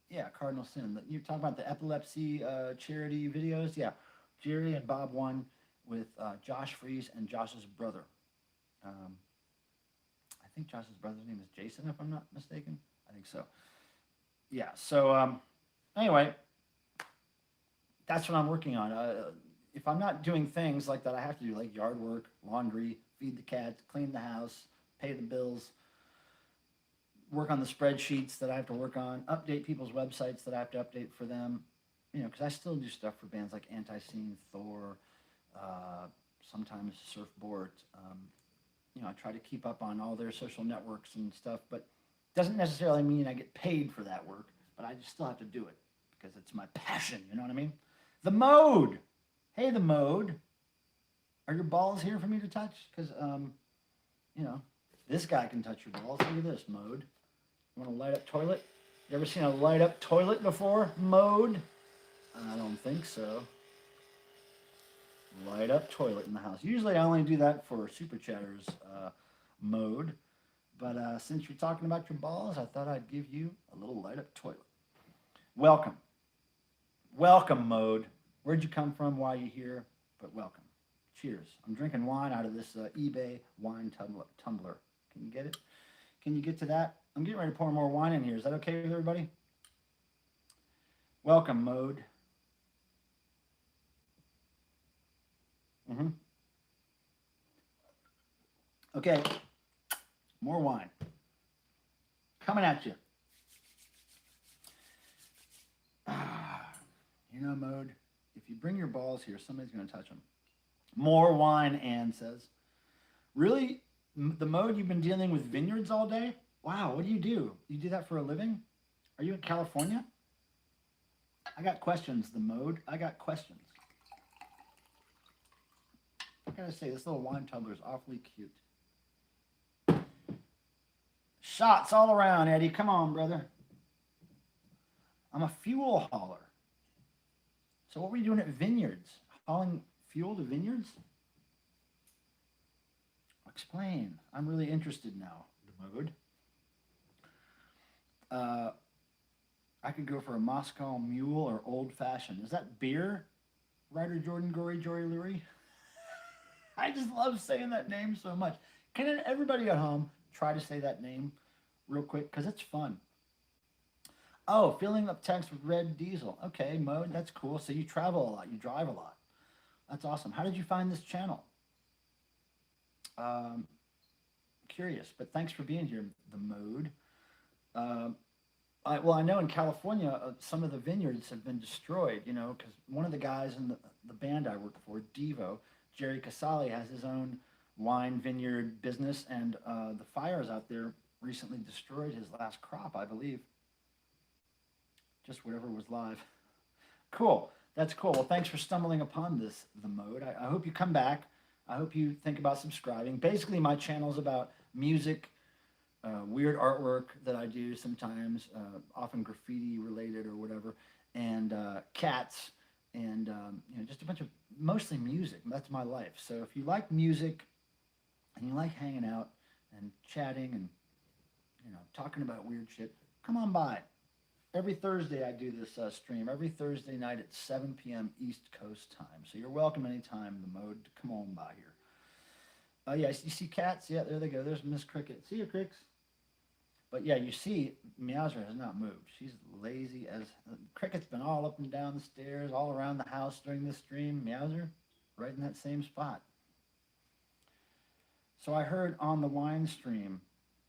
Yeah, Cardinal Sin. You're talking about the epilepsy charity videos? Yeah, Jerry and Bob won with Josh Fries and Josh's brother. I think Josh's brother's name is Jason, if I'm not mistaken. I think so. Yeah, so anyway, that's what I'm working on. If I'm not doing things like that I have to do, like yard work, laundry, feed the cats, clean the house, pay the bills, work on the spreadsheets that I have to work on, update people's websites that I have to update for them, because I still do stuff for bands like Anti-Scene, Thor, sometimes Surfboard. I try to keep up on all their social networks and stuff, but doesn't necessarily mean I get paid for that work, but I just still have to do it because it's my passion, you know what I mean? The Mode! Hey, The Mode. Are your balls here for me to touch? Because, this guy can touch your balls. Look at this, Mode. You want to light up toilet? You ever seen a light up toilet before, Mode? I don't think so. Light up toilet in the house. Usually I only do that for Super Chatters Mode. But since you're talking about your balls, I thought I'd give you a little light up toilet. Welcome. Welcome, Mode. Where'd you come from? Why are you here? But welcome. Cheers. I'm drinking wine out of this eBay wine tumbler. Can you get it? Can you get to that? I'm getting ready to pour more wine in here. Is that okay with everybody? Welcome, Mode. Okay, more wine. Coming at you. Mode, if you bring your balls here, somebody's going to touch them. More wine, Ann says. Really? The Mode, you've been dealing with vineyards all day? Wow, what do? You do that for a living? Are you in California? I got questions, The Mode. I got questions. I gotta say, this little wine tumbler is awfully cute. Shots all around, Eddie. Come on, brother. I'm a fuel hauler. So what were you doing at vineyards? Hauling fuel to vineyards? Explain. I'm really interested now. The mode. I could go for a Moscow Mule or Old Fashioned. Is that beer? Writer Jordan Gory Jory Lurie? I just love saying that name so much. Can everybody at home try to say that name real quick? Because it's fun. Oh, filling up tanks with red diesel. Okay, mode, that's cool. So you travel a lot, you drive a lot. That's awesome. How did you find this channel? Curious, but thanks for being here, the mode. Well, I know in California, some of the vineyards have been destroyed, you know, because one of the guys in the band I work for, DEVO, Jerry Casale, has his own wine vineyard business, and the fires out there recently destroyed his last crop, I believe. Just whatever was live. Cool. That's cool. Well, thanks for stumbling upon this, the mode. I hope you come back. I hope you think about subscribing. Basically, my channel is about music, weird artwork that I do sometimes, often graffiti related or whatever, and cats, and you know, just a bunch of mostly music. That's my life. So if you like music and you like hanging out and chatting and, you know, talking about weird shit, come on by. Every Thursday I do this stream, every Thursday night at 7 p.m. East Coast time. So you're welcome anytime, the mode, to come on by here. Yeah, you see cats? Yeah, there they go. There's Miss Cricket. See you, Cricks. But yeah, you see, Meowser has not moved. She's lazy as... Cricket's been all up and down the stairs, all around the house during this stream. Meowser, right in that same spot. So I heard on the wine stream,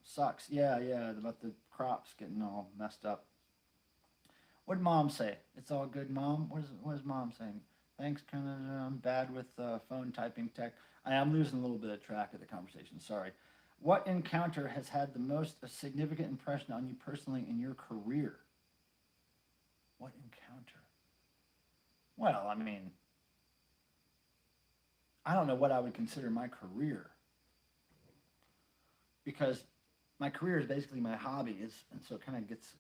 sucks. Yeah, about the crops getting all messed up. What did Mom say? It's all good, Mom? What is Mom saying? Thanks, kind of, I'm bad with phone typing tech. I'm losing a little bit of track of the conversation, sorry. What encounter has had the most significant impression on you personally in your career? What encounter? Well, I mean, I don't know what I would consider my career. Because my career is basically my hobby, and so it kind of gets...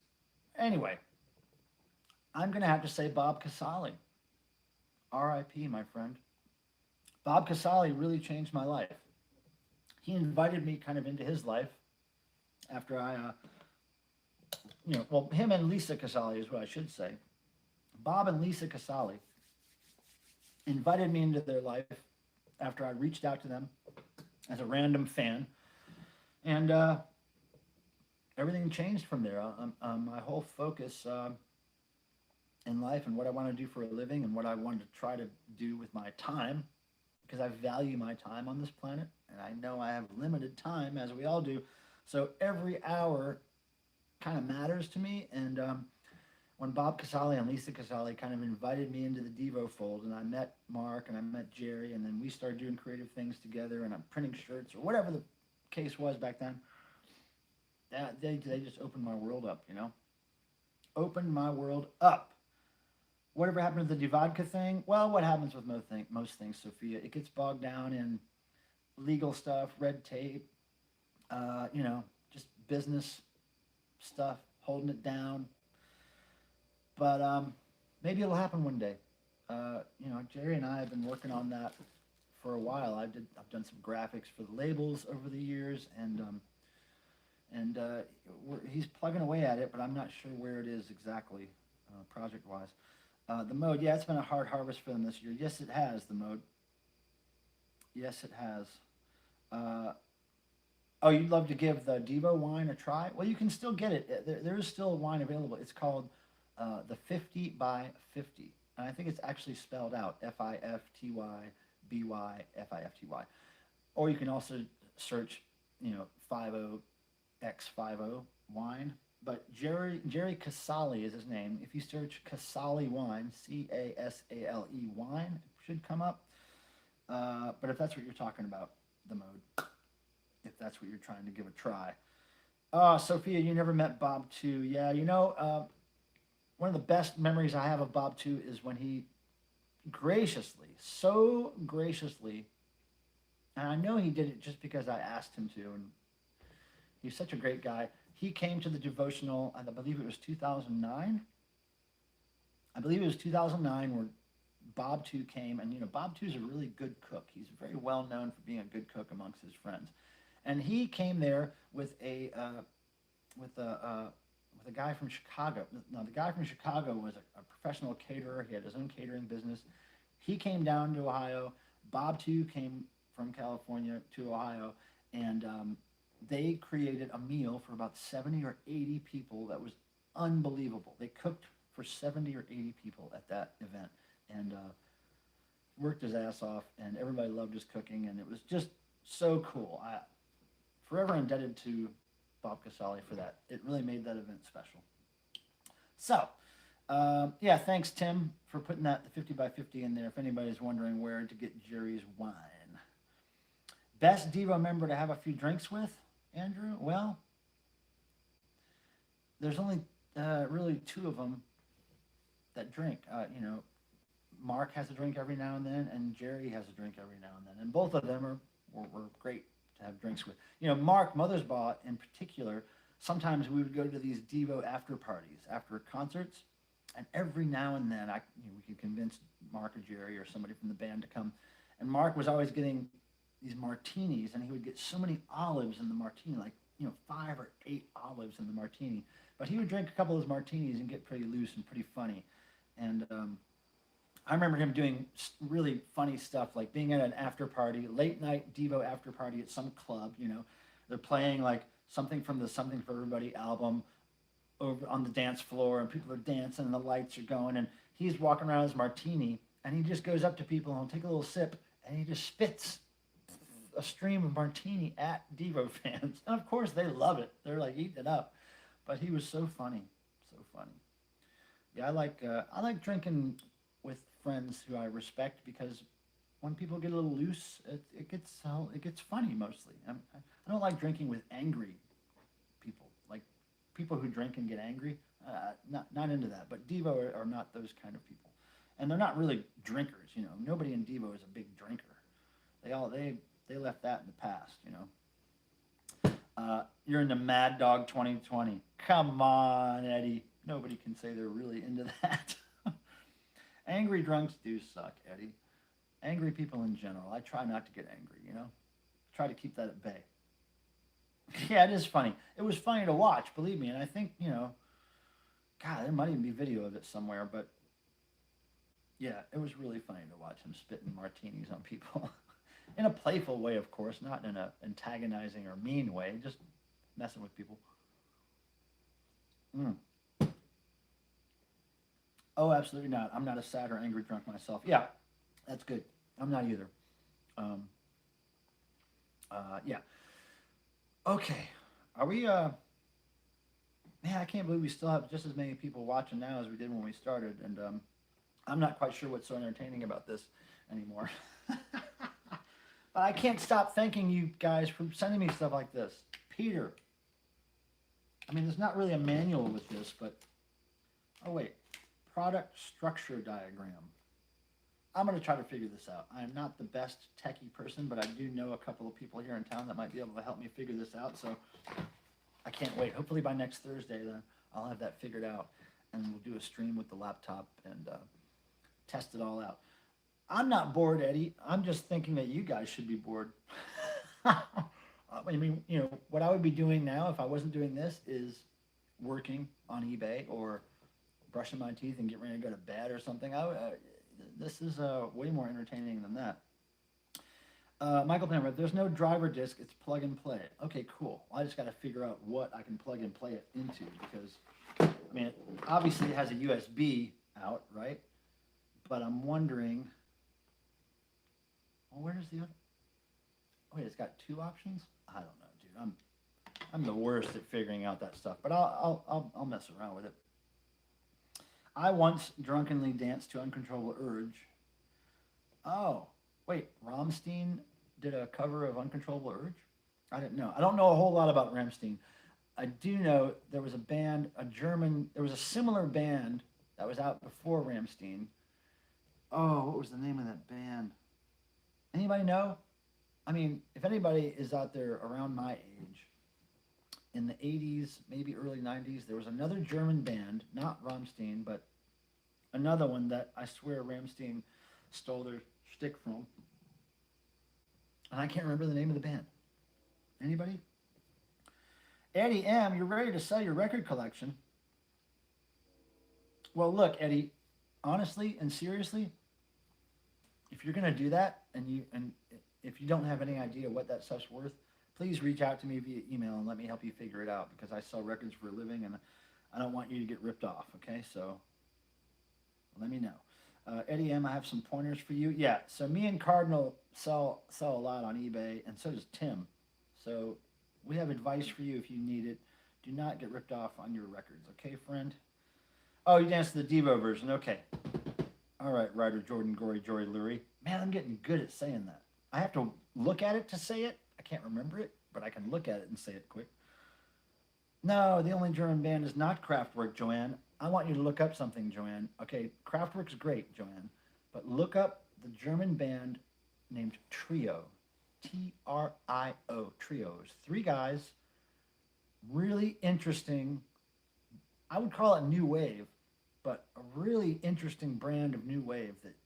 Anyway, I'm going to have to say Bob Casale. R.I.P., my friend. Bob Casale really changed my life. He invited me kind of into his life after I, you know, well, him and Lisa Casale is what I should say. Bob and Lisa Casale invited me into their life after I reached out to them as a random fan. And everything changed from there. My whole focus in life and what I want to do for a living and what I wanted to try to do with my time, because I value my time on this planet, and I know I have limited time, as we all do. So every hour kind of matters to me. And when Bob Casale and Lisa Casale kind of invited me into the DEVO fold, and I met Mark and I met Jerry, and then we started doing creative things together, and I'm printing shirts or whatever the case was back then, they just opened my world up, you know? Opened my world up. Whatever happened to the vodka thing? Well, what happens with most things, Sophia? It gets bogged down in legal stuff, red tape, you know, just business stuff, holding it down. But maybe it'll happen one day. You know, Jerry and I have been working on that for a while. I've done some graphics for the labels over the years, and he's plugging away at it, but I'm not sure where it is exactly, project-wise. The mode, yeah, it's been a hard harvest for them this year. Yes, it has, the mode. Yes, it has. Oh, you'd love to give the DEVO wine a try? Well, you can still get it. There is still a wine available. It's called the 50 by 50. And I think it's actually spelled out, FIFTYBYFIFTY. Or you can also search, you know, 50X50 wine. But Jerry Casale is his name. If you search Casale wine, C-A-S-A-L-E wine, it should come up. But if that's what you're talking about, the mode, if that's what you're trying to give a try. Sophia, you never met Bob 2. Yeah, you know, one of the best memories I have of Bob 2 is when he graciously, so graciously, and I know he did it just because I asked him to, and he's such a great guy. He came to the devotional, I believe it was 2009. I believe it was 2009, where Bob 2 came, and Bob 2 is a really good cook. He's very well known for being a good cook amongst his friends, and he came there with with a with a guy from Chicago. Now, the guy from Chicago was a professional caterer. He had his own catering business. He came down to Ohio. Bob too came from California to Ohio, and they created a meal for about 70 or 80 people that was unbelievable. They cooked for 70 or 80 people at that event, and worked his ass off, and everybody loved his cooking, and it was just so cool. I forever indebted to Bob Casale for that. It really made that event special. So, yeah, thanks, Tim, for putting that 50 by 50 in there, if anybody's wondering where to get Jerry's wine. Best Devo member to have a few drinks with, Andrew? Well, there's only really two of them that drink. Mark has a drink every now and then, and Jerry has a drink every now and then. And both of them were great to have drinks with. Mark Mothersbaugh in particular, sometimes we would go to these Devo after parties, after concerts, and every now and then we could convince Mark or Jerry or somebody from the band to come. And Mark was always getting these martinis, and he would get so many olives in the martini, like 5 or 8 olives in the martini. But he would drink a couple of those martinis and get pretty loose and pretty funny. And I remember him doing really funny stuff, like being at an after party, late night Devo after party at some club. They're playing like something from the Something for Everybody album over on the dance floor, and people are dancing and the lights are going, and he's walking around his martini, and he just goes up to people and he'll take a little sip, and he just spits a stream of martini at Devo fans. And of course they love it. They're like eating it up. But he was so funny. So funny. Yeah, I like drinking with friends who I respect, because when people get a little loose, it gets funny mostly. I don't like drinking with angry people, like people who drink and get angry. Not into that. But Devo are not those kind of people, and they're not really drinkers. Nobody in Devo is a big drinker. They left that in the past. You're into Mad Dog 2020. Come on, Eddie. Nobody can say they're really into that. Angry drunks do suck, Eddie. Angry people in general. I try not to get angry, Try to keep that at bay. Yeah, it is funny. It was funny to watch, believe me. And I think, God, there might even be video of it somewhere. But, yeah, it was really funny to watch him spitting martinis on people. In a playful way, of course, not in an antagonizing or mean way. Just messing with people. Oh, absolutely not. I'm not a sad or angry drunk myself. Yeah, that's good. I'm not either. Yeah. Okay. Are we, man, I can't believe we still have just as many people watching now as we did when we started. And I'm not quite sure what's so entertaining about this anymore. But I can't stop thanking you guys for sending me stuff like this. Peter. I mean, there's not really a manual with this, but... Oh, wait. Product structure diagram. I'm going to try to figure this out. I'm not the best techie person, but I do know a couple of people here in town that might be able to help me figure this out, so I can't wait. Hopefully by next Thursday, then, I'll have that figured out, and we'll do a stream with the laptop and test it all out. I'm not bored, Eddie. I'm just thinking that you guys should be bored. I mean, what I would be doing now if I wasn't doing this is working on eBay or brushing my teeth and getting ready to go to bed or something. This is way more entertaining than that. Michael Pammer, there's no driver disc. It's plug and play. Okay, cool. Well, I just got to figure out what I can plug and play it into, because, I mean, obviously it has a USB out, right? But I'm wondering... Well, where's the other? Wait, it's got 2 options? I don't know, dude. I'm the worst at figuring out that stuff, but I'll mess around with it. I once drunkenly danced to Uncontrollable Urge. Oh, wait, Rammstein did a cover of Uncontrollable Urge? I didn't know. I don't know a whole lot about Rammstein. I do know there was a band, there was a similar band that was out before Rammstein. Oh, what was the name of that band? Anybody know? I mean, if anybody is out there around my age, in the 80s, maybe early 90s, there was another German band, not Rammstein, but another one that I swear Rammstein stole their shtick from. And I can't remember the name of the band. Anybody? Eddie M., you're ready to sell your record collection. Well, look, Eddie, honestly and seriously, if you're gonna do that and if you don't have any idea what that stuff's worth, please reach out to me via email and let me help you figure it out because I sell records for a living and I don't want you to get ripped off. Okay, so let me know. Eddie M., I have some pointers for you. Yeah, so me and Cardinal sell a lot on eBay, and so does Tim. So we have advice for you if you need it. Do not get ripped off on your records, okay, friend? Oh, you danced to the Devo version. Okay. All right, Ryder Jordan, Gory, Jory, Lurie. Man, I'm getting good at saying that. I have to look at it to say it. I can't remember it, but I can look at it and say it quick. No, the only German band is not Kraftwerk, Joanne. I want you to look up something, Joanne. Okay, Kraftwerk's great, Joanne, but look up the German band named Trio. Trio. Trios. 3 guys. Really interesting. I would call it new wave, but a really interesting brand of new wave that,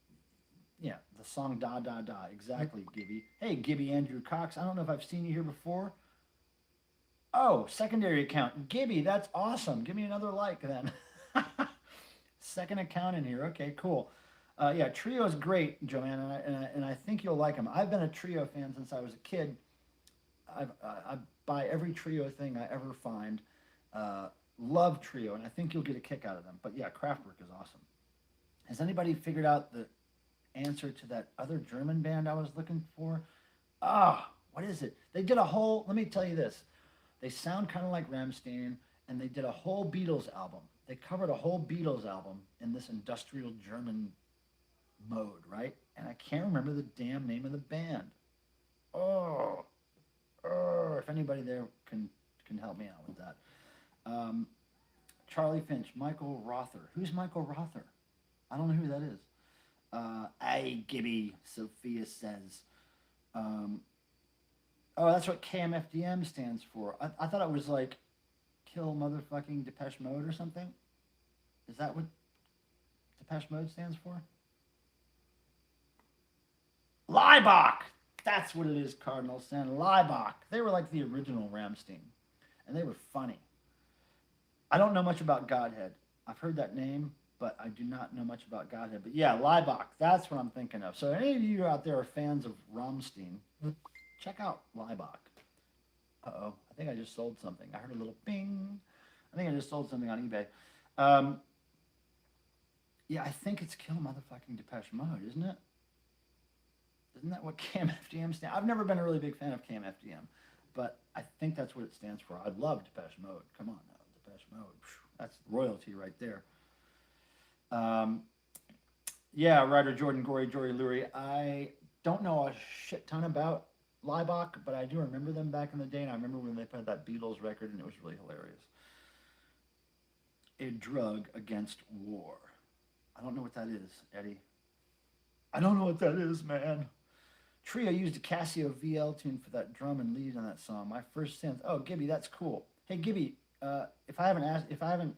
yeah, the song Da Da Da. Exactly, Gibby. Hey, Gibby Andrew Cox. I don't know if I've seen you here before. Oh, secondary account. Gibby, that's awesome. Give me another like then. Second account in here. Okay, cool. Yeah, Trio's great, Joanne, and I think you'll like them. I've been a Trio fan since I was a kid. I buy every Trio thing I ever find. Love Trio, and I think you'll get a kick out of them. But yeah, Kraftwerk is awesome. Has anybody figured out the answer to that other German band I was looking for? What is it? They did a whole, let me tell you this. They sound kind of like Rammstein, and they did a whole Beatles album. They covered a whole Beatles album in this industrial German mode, right? And I can't remember the damn name of the band. If anybody there can help me out with that. Charlie Finch, Michael Rother. Who's Michael Rother? I don't know who that is. Aye, Gibby, Sophia says. That's what KMFDM stands for. I thought it was like Kill Motherfucking Depeche Mode or something. Is that what Depeche Mode stands for? Leibach! That's what it is, Cardinal Sin. Leibach. They were like the original Rammstein. And they were funny. I don't know much about Godhead. I've heard that name, but I do not know much about Godhead. But yeah, Leibach. That's what I'm thinking of. So any of you out there are fans of Rammstein, check out Leibach. Uh-oh. I think I just sold something. I heard a little ping. I think I just sold something on eBay. Yeah, I think it's Kill Motherfucking Depeche Mode, isn't it? Isn't that what KMFDM stands? I've never been a really big fan of KMFDM, but I think that's what it stands for. I love Depeche Mode. Come on now, Depeche Mode. That's royalty right there. Yeah, Ryder Jordan, Gory, Jory, Lurie. I don't know a shit ton about Leibach, but I do remember them back in the day, and I remember when they put that Beatles record, and it was really hilarious. A drug against war. I don't know what that is, Eddie. I don't know what that is, man. Trio used a Casio VL tune for that drum and lead on that song. My first sense. Oh, Gibby, that's cool. Hey, Gibby, if I haven't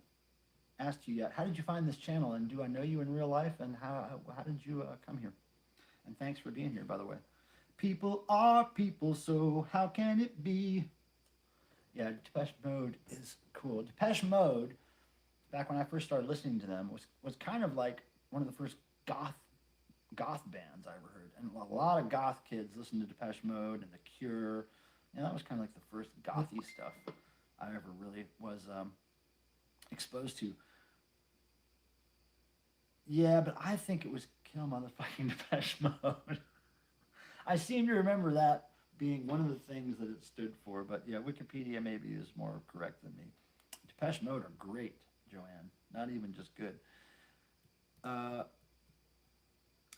asked you yet, how did you find this channel, and do I know you in real life, and how did you come here? And thanks for being here, by the way. People are people, so how can it be? Yeah, Depeche Mode is cool. Depeche Mode, back when I first started listening to them, was kind of like one of the first goth bands I ever heard. And a lot of goth kids listened to Depeche Mode and The Cure. And that was kind of like the first gothy stuff I ever really was exposed to. Yeah, but I think it was Kill Motherfucking Depeche Mode. I seem to remember that being one of the things that it stood for. But yeah, Wikipedia maybe is more correct than me. Depeche Mode are great, Joanne. Not even just good.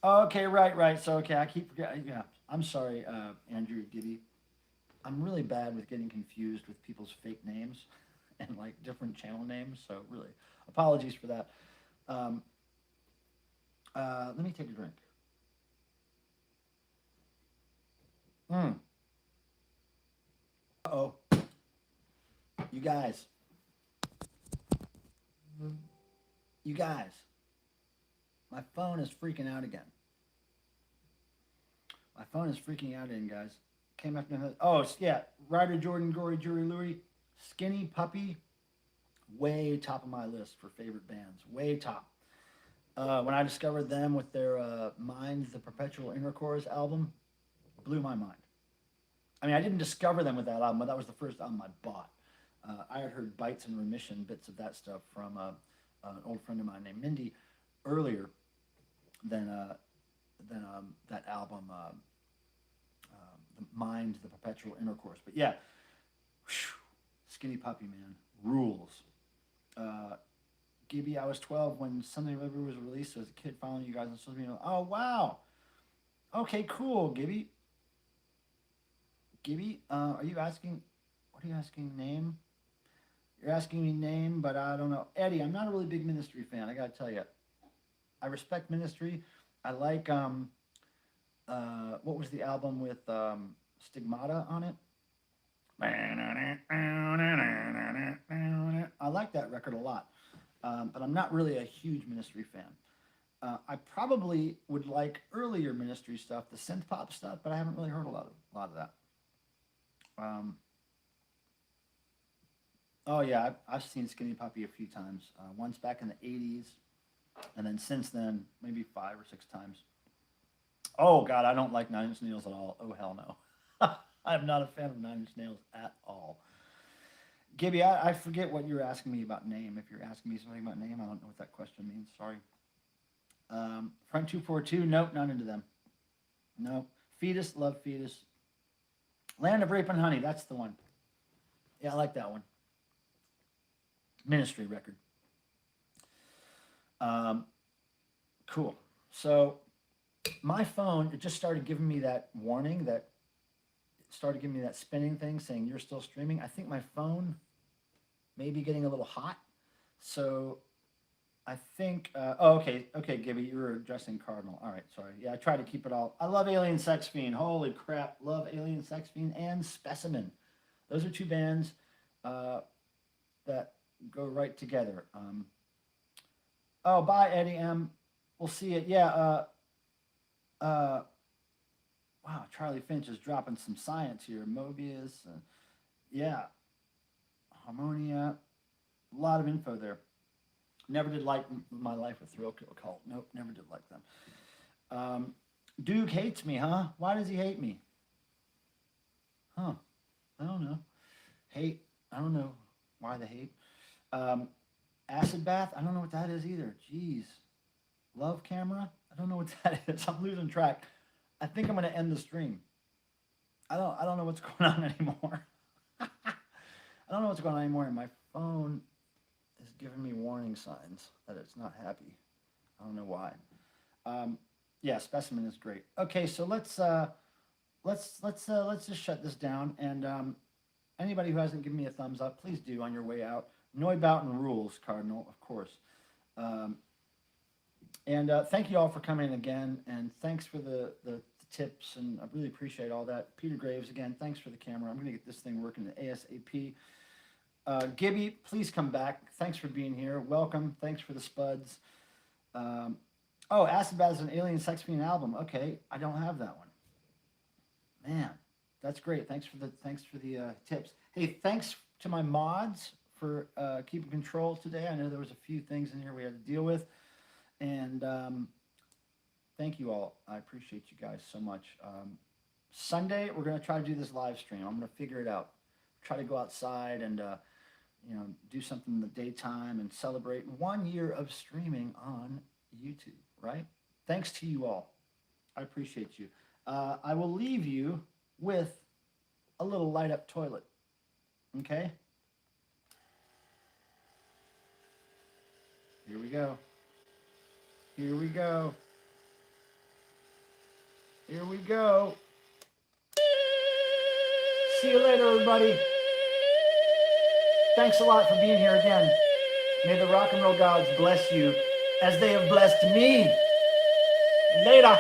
Okay, right. So, okay, I keep forgetting. Yeah, I'm sorry, Andrew Gibby. I'm really bad with getting confused with people's fake names and like different channel names. So really, apologies for that. Let me take a drink. Uh-oh. You guys. My phone is freaking out again. My phone is freaking out in, guys. Came after my. Oh, yeah. Ryder Jordan, Gory, Jury, Louie, Skinny Puppy. Way top of my list for favorite bands. Way top. When I discovered them with their Mind the Perpetual Intercourse album, blew my mind. I mean, I didn't discover them with that album, but that was the first album I bought. I had heard Bites and Remission, bits of that stuff from an old friend of mine named Mindy earlier than that album, Mind the Perpetual Intercourse. But yeah, whew, Skinny Puppy, man, rules. Gibby, I was 12 when Sunday River was released. So as a kid following you guys on social media. Oh, wow. Okay, cool, Gibby. Gibby, are you asking, what are you asking, name? You're asking me name, but I don't know. Eddie, I'm not a really big Ministry fan, I gotta tell you. I respect Ministry. I like, what was the album with Stigmata on it? I like that record a lot, but I'm not really a huge Ministry fan. I probably would like earlier Ministry stuff, the synth pop stuff, but I haven't really heard a lot of that. Oh yeah, I've seen Skinny Puppy a few times. Once back in the 80s, and then since then, maybe 5 or 6 times. Oh God, I don't like 9 Inch Nails at all. Oh hell no. I'm not a fan of 9 Inch Nails at all. Gibby, I forget what you're asking me about name. If you're asking me something about name, I don't know what that question means. Sorry. Front 242, nope, not into them. No. Fetus, love Fetus. Land of Rape and Honey, that's the one. Yeah, I like that one. Ministry record. Cool. So my phone, it just started giving me that warning, that started giving me that spinning thing saying you're still streaming. I think my phone may be getting a little hot. So I think, okay, Gibby, you were addressing Cardinal. All right, sorry. Yeah, I try to keep it all. I love Alien Sex Fiend. Holy crap, love Alien Sex Fiend and Specimen. Those are 2 bands that go right together. Oh, bye, Eddie M. We'll see it. Yeah, wow, Charlie Finch is dropping some science here. Mobius, yeah, Harmonia, a lot of info there. Never did like My Life with Thrill Kill Cult. Nope, never did like them. Duke hates me, huh? Why does he hate me? Huh, I don't know. Hate, I don't know why the hate. Acid Bath, I don't know what that is either. Jeez. Love Camera, I don't know what that is. I'm losing track. I think I'm going to end the stream. I don't know what's going on anymore. I don't know what's going on anymore, and my phone is giving me warning signs that it's not happy. I don't know why. Yeah, Specimen is great. Okay, so let's just shut this down. And anybody who hasn't given me a thumbs up, please do on your way out. Neubauten rules, Cardinal, of course. And thank you all for coming in again, and thanks for the tips, and I really appreciate all that. Peter Graves, again, thanks for the camera. I'm going to get this thing working ASAP. Gibby, please come back. Thanks for being here. Welcome. Thanks for the spuds. Oh, Acid Bath is an Alien Sex Fiend album. Okay, I don't have that one. Man, that's great. Thanks for the tips. Hey, thanks to my mods for keeping control today. I know there was a few things in here we had to deal with. And thank you all. I appreciate you guys so much. Sunday, we're going to try to do this live stream. I'm going to figure it out. Try to go outside and, do something in the daytime and celebrate 1 year of streaming on YouTube, right? Thanks to you all. I appreciate you. I will leave you with a little light up toilet. Okay? Here we go. Here we go. Here we go. See you later, everybody. Thanks a lot for being here again. May the rock and roll gods bless you as they have blessed me. Later.